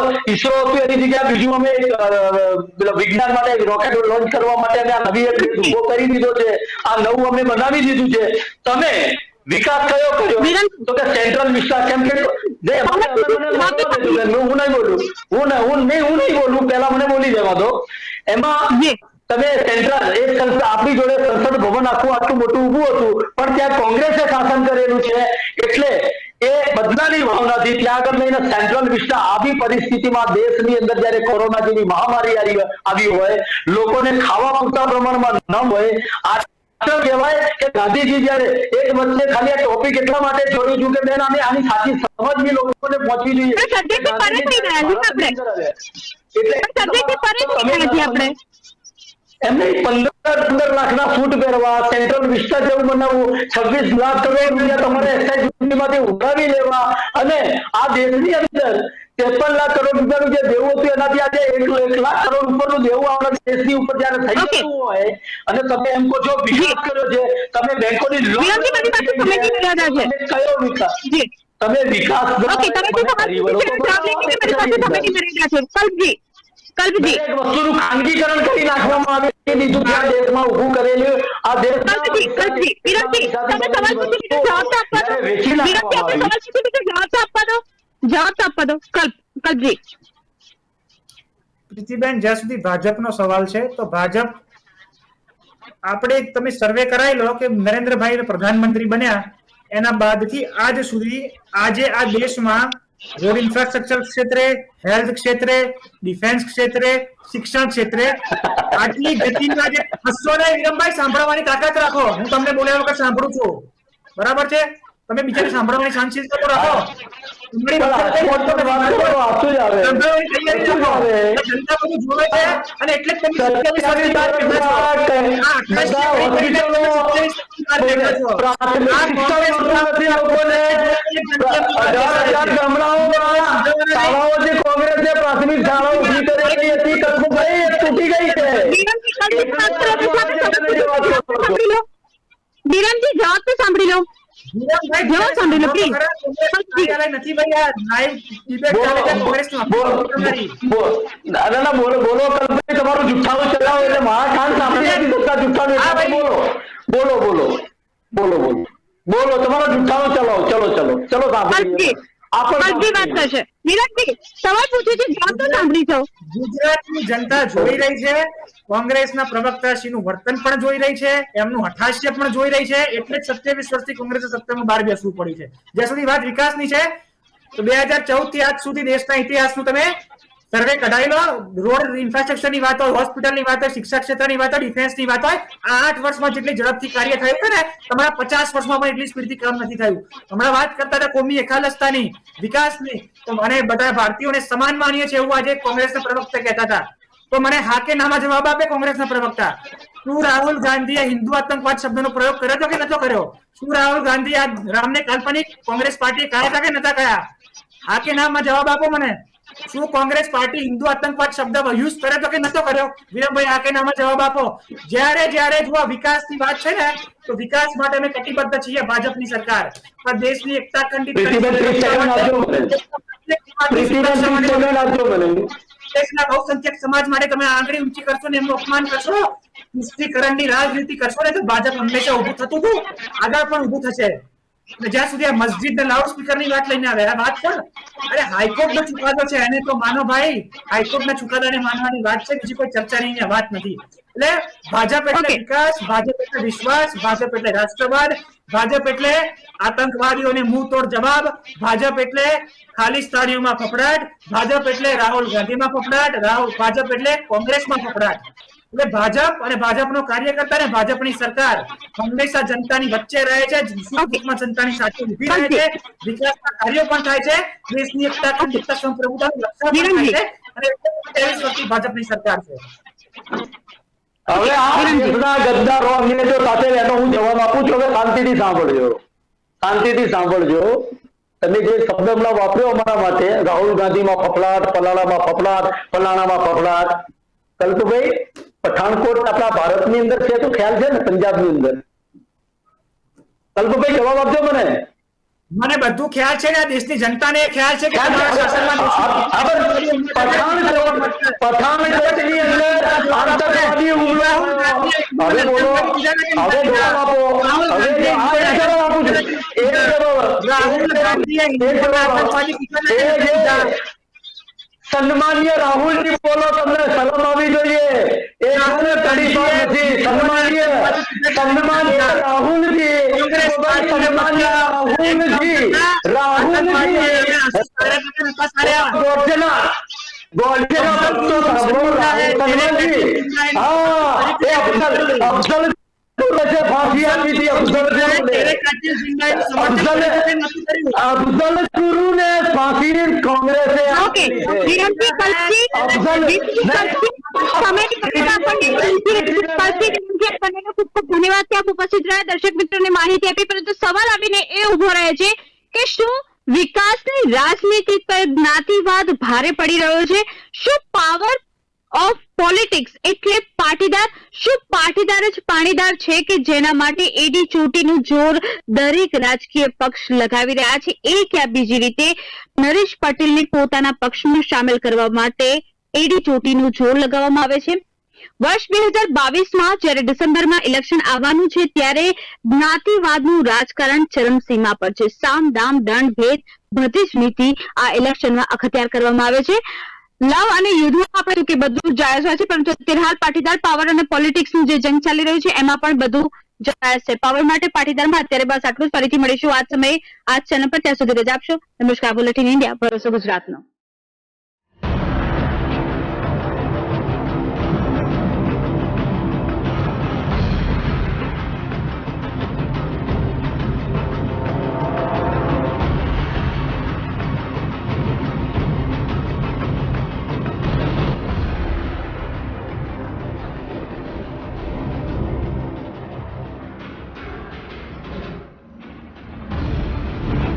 હતું એની જગ્યાએ બીજું અમે વિજ્ઞાન માટે રોકેટ લોન્ચ કરવા માટે અમે આ નવી એક ઉભો કરી દીધો છે, આ નવું અમે બનાવી દીધું છે. તમે વિકાસ કયો કર્યો? તો કે સેન્ટ્રલ વિસ્તાર. કેમ કે હું નહીં બોલું, પહેલા મને બોલી દેવા દો. એમાં તમે સેન્ટ્રલ એક આપણી જોડે સંસદ ભવન આટલું મોટું ઊભું હતું, પણ ત્યાં કોંગ્રેસે શાસન કરેલું છે, એટલે એ બદલાની ભાવનાથી ત્યાં આગળ લઈને સેન્ટ્રલ વિસ્તાર આવી પરિસ્થિતિમાં દેશની અંદર જયારે કોરોના જેવી મહામારી આવી હોય, લોકોને ખાવા પૂરતા પ્રમાણમાં ન હોય, કહેવાય કે ગાંધીજી જયારે એક વચ્ચે ખાલી આ ટોપિક એટલા માટે જોડ્યું છું કે બેન આની સાચી સમજ બી લોકોને પહોંચવી જોઈએ. એમને 15 લાખના સૂટ પહેરવા, સેન્ટ્રલ વિસ્ટા જેવું બનાવવું, 26 લાખ કરોડ રૂપિયા તમારે એસઆઈ માંથી ઉઘરાવી લેવા, અને આ દેશની અંદર 53 લાખ કરોડ રૂપિયાનું જે દેવું હતું એનાથી આજે 1 લાખ કરોડ ઉપરનું દેવું આપણા દેશની ઉપર જયારે થઈ જતું હોય, અને તમે એમ કહો છો વિકાસ કર્યો છે, તમે બેંકોની લોન કયો વિકાસ? તમે વિકાસ વસ્તુનું ખાનગીકરણ કરી નાખવામાં આવે દીધું છે. આ દેશમાં ઉભું કરેલું આ દેશ પ્રીતિબેન, જ્યાં સુધી ભાજપનો સવાલ છે તો ભાજપ આપણે તમે સર્વે કરાવી લો કે નરેન્દ્રભાઈ પ્રધાનમંત્રી બન્યા એના બાદથી આજ સુધી આજે આ દેશમાં રોડ ઇન્ફ્રાસ્ટ્રક્ચર ક્ષેત્રે, હેલ્થ ક્ષેત્રે, ડિફેન્સ ક્ષેત્રે, શિક્ષણ ક્ષેત્રે આટલી ગતિમાં જે હસો ને વિરમભાઈ સાંભળવાની તાકાત રાખો. હું તમને બોલ્યા વગર સાંભળું છું, બરાબર છે? તમે બીજાને સાંભળવાની શાંતિથી તો રાખો. અને એટલે કોંગ્રેસે પ્રાથમિક શાળાઓ ઉભી કરેલી હતી, કલ્પભાઈ તૂટી ગઈ છે. વિરમજી જવાબ તો સાંભળી લો. જવાબ સાંભળી લો પ્લીઝ. નથી ભાઈ, આ લાઈવ ડિબેટ ચાલે છે કોંગ્રેસમાં. બોલો કલ્પભાઈ, તમારું જુઠ્ઠાનું ચલાવો એટલે મહાકાંડ સાંભળી નથી શકતા. જુઠ્ઠાનું બોલો તમારો જુઠ્ઠાનો ચલાવો. ચલો સાંભળીએ. વાત કરશે. વિરાટજી સવાલ પૂછ્યું છે, જવાબ તો સાંભળી છો. ગુજરાતની જનતા જોઈ રહી છે, કોંગ્રેસના પ્રવક્તાશ્રીનું વર્તન પણ જોઈ રહી છે, એમનું હઠાસ્ય પણ જોઈ રહી છે, એટલે જ 27 વર્ષથી કોંગ્રેસે સત્તામાં બહાર બેસવું પડી છે. જ્યાં સુધી વાત વિકાસની છે તો 2014 થી આજ સુધી દેશના ઇતિહાસનું તમે સર્વે કઢાવી લો. રોડ ઇન્ફ્રાસ્ટ્રક્ચરની વાત હોય, હોસ્પિટલની વાત હોય, શિક્ષા ક્ષેત્રની વાત હોય, ડિફેન્સની વાત હોય, આ 8 વર્ષમાં જેટલી ઝડપથી કાર્ય થયું છે ને, તમારા 50 વર્ષમાં પણ એટલી સ્પીડથી કામ નથી થયું. હમણાં વાત કરતા હતા કોમી એકાલસ્તાની, વિકાસની, તો મને બધા ભારતીયોને સમાન માનીએ છે એવું આજે કોંગ્રેસના પ્રવક્તા કહેતા હતા. તો મને હા કે નામાં જવાબ આપે કોંગ્રેસના પ્રવક્તા. શું રાહુલ ગાંધીએ હિન્દુ આતંકવાદ શબ્દનો પ્રયોગ કર્યો હતો કે નતો કર્યો? શું રાહુલ ગાંધી આ રામને કાલ્પનિક કોંગ્રેસ પાર્ટીએ કહ્યા હતા કે નતા કહ્યા? હા કે નામાં જવાબ આપો મને. શું કોંગ્રેસ પાર્ટી હિન્દુ આતંકવાદ શબ્દ યુઝ કર્યો તો કે નતો કર્યો? વિરમભાઈ આ કે નામાં જવાબ આપો. જ્યારે જો આ વિકાસની વાત છે ને, તો વિકાસ માટે અમે કટિબદ્ધ છીએ, ભાજપની સરકાર. પણ દેશની એકતા ખંડિત દેશના બહુસંખ્યક સમાજ માટે તમે આંગળી ઊંચી કરશો ને એમનું અપમાન કરશો, તુષ્ટિકરણની રાજનીતિ કરશો ને, તો ભાજપ હંમેશા ઊભું થતું હતું, આગળ પણ ઊભું થશે. જ્યાં સુધી આ મસ્જિદ ને લાઉડ સ્પીકર ની વાત લઈને આવે, આ વાત છે અરે હાઈકોર્ટ નો ચુકાદો છે, એને તો માનો ભાઈ. હાઈકોર્ટ ના ચુકાદાને માનવાની વાત છે, બીજી કોઈ ચર્ચા નહીં, વાત નથી. એટલે ભાજપ એટલે વિકાસ, ભાજપ એટલે વિશ્વાસ, ભાજપ એટલે રાષ્ટ્રવાદ, ભાજપ એટલે આતંકવાદીઓને મુંહ તોડ જવાબ, ભાજપ એટલે ખાલિસ્તાનીઓમાં ફફડાટ, ભાજપ એટલે રાહુલ ગાંધીમાં ફફડાટ, ભાજપ એટલે કોંગ્રેસમાં ફફડાટ. એટલે ભાજપ અને ભાજપનો કાર્યકર્તા અને ભાજપની સરકાર હંમેશા જનતાની વચ્ચે રહે છે, સુખ-દુઃખમાં જનતાની સાથે ઊભી રહે છે, વિકાસના કાર્યો પણ થાય છે, દેશની એકતા અખંડિતતા સંપ્રભુતાનું રક્ષણ પણ થાય છે, અને 23 વર્ષથી ભાજપની સરકાર છે. હવે આ દેશના ગદ્દારો અંગ્રેજો સાથે એનો હું જવાબ આપું છું. હવે શાંતિથી સાંભળજો. તમે જે શબ્દ હમણાં વાપર્યો અમારા માટે, રાહુલ ગાંધીમાં ફફડાટ, ફલાણામાં ફફડાટ, કલ્પભાઈ પઠાણકોટ આપણા ભારતની અંદર છે તો ખ્યાલ છે ને, પંજાબની અંદર કલ્પભાઈ જવાબ આપજો મને. મને બધું ખ્યાલ છે ને આ દેશની જનતાને ખ્યાલ છે કે તમારા શાસનમાં પઠાણ કચ્છની અંદર આતંકવાદી હુમલો. હવે બોલો, હવે જવાબ આપો. હવે જવાબ આપું છું. સન્માનીય રાહુલજી બોલો, તમને શરમ આવી જોઈએ. એ કડી નથી. સન્માનીય રાહુલજી, સન્માનીય રાહુલજી फांसी आपी थी. अफजल गुरु ने फांसी कांग्रेस ઓકે વિરમજી કલ્પજી આપણને ખૂબ ખૂબ ધન્યવાદ કે આપ ઉપસ્થિત રહ્યા, દર્શક મિત્રોને માહિતી આપી. પરંતુ સવાલ આવીને એ ઉભો રહે છે કે શું વિકાસની રાજનીતિ પર જ્ઞાતિવાદ ભારે પડી રહ્યો છે? શું પાવર ઓફ પોલિટિક્સ એટલે પાટીદાર, શું પાટીદાર જ પાણીદાર છે કે જેના માટે એડી ચોટીનું જોર દરેક રાજકીય પક્ષ લગાવી રહ્યા છે? એક યા બીજી રીતે નરેશ પટેલને પોતાના પક્ષમાં સામેલ કરવા માટે એડી ચોટીનું જોર લગાવવામાં આવે છે. વર્ષ 2022માં જ્યારે ડિસેમ્બરમાં ઇલેક્શન આવવાનું છે ત્યારે જ્ઞાતિવાદનું રાજકારણ ચરમસીમા પર છે. સામ દામ દંડ ભેદ બધી જ નીતિ આ ઇલેક્શનમાં અખત્યાર કરવામાં આવે છે. લવ અને યુદ્ધમાં આપણે કે બધું જાયઝ હોય છે, પરંતુ ફિલહાલ પાટીદાર પાવર અને પોલિટિક્સનું જે જંગ ચાલી રહ્યું છે એમાં પણ બધું જાયઝ છે. પાવર માટે પાટીદારમાં અત્યારે બસ આટલું જ. ફરીથી મળીશું આ જ સમયે આ જ ચેનલ પર. ત્યાં સુધી રજા આપશો. નમસ્કાર. બુલેટિન ઇન્ડિયા, ભરોસો ગુજરાતનો.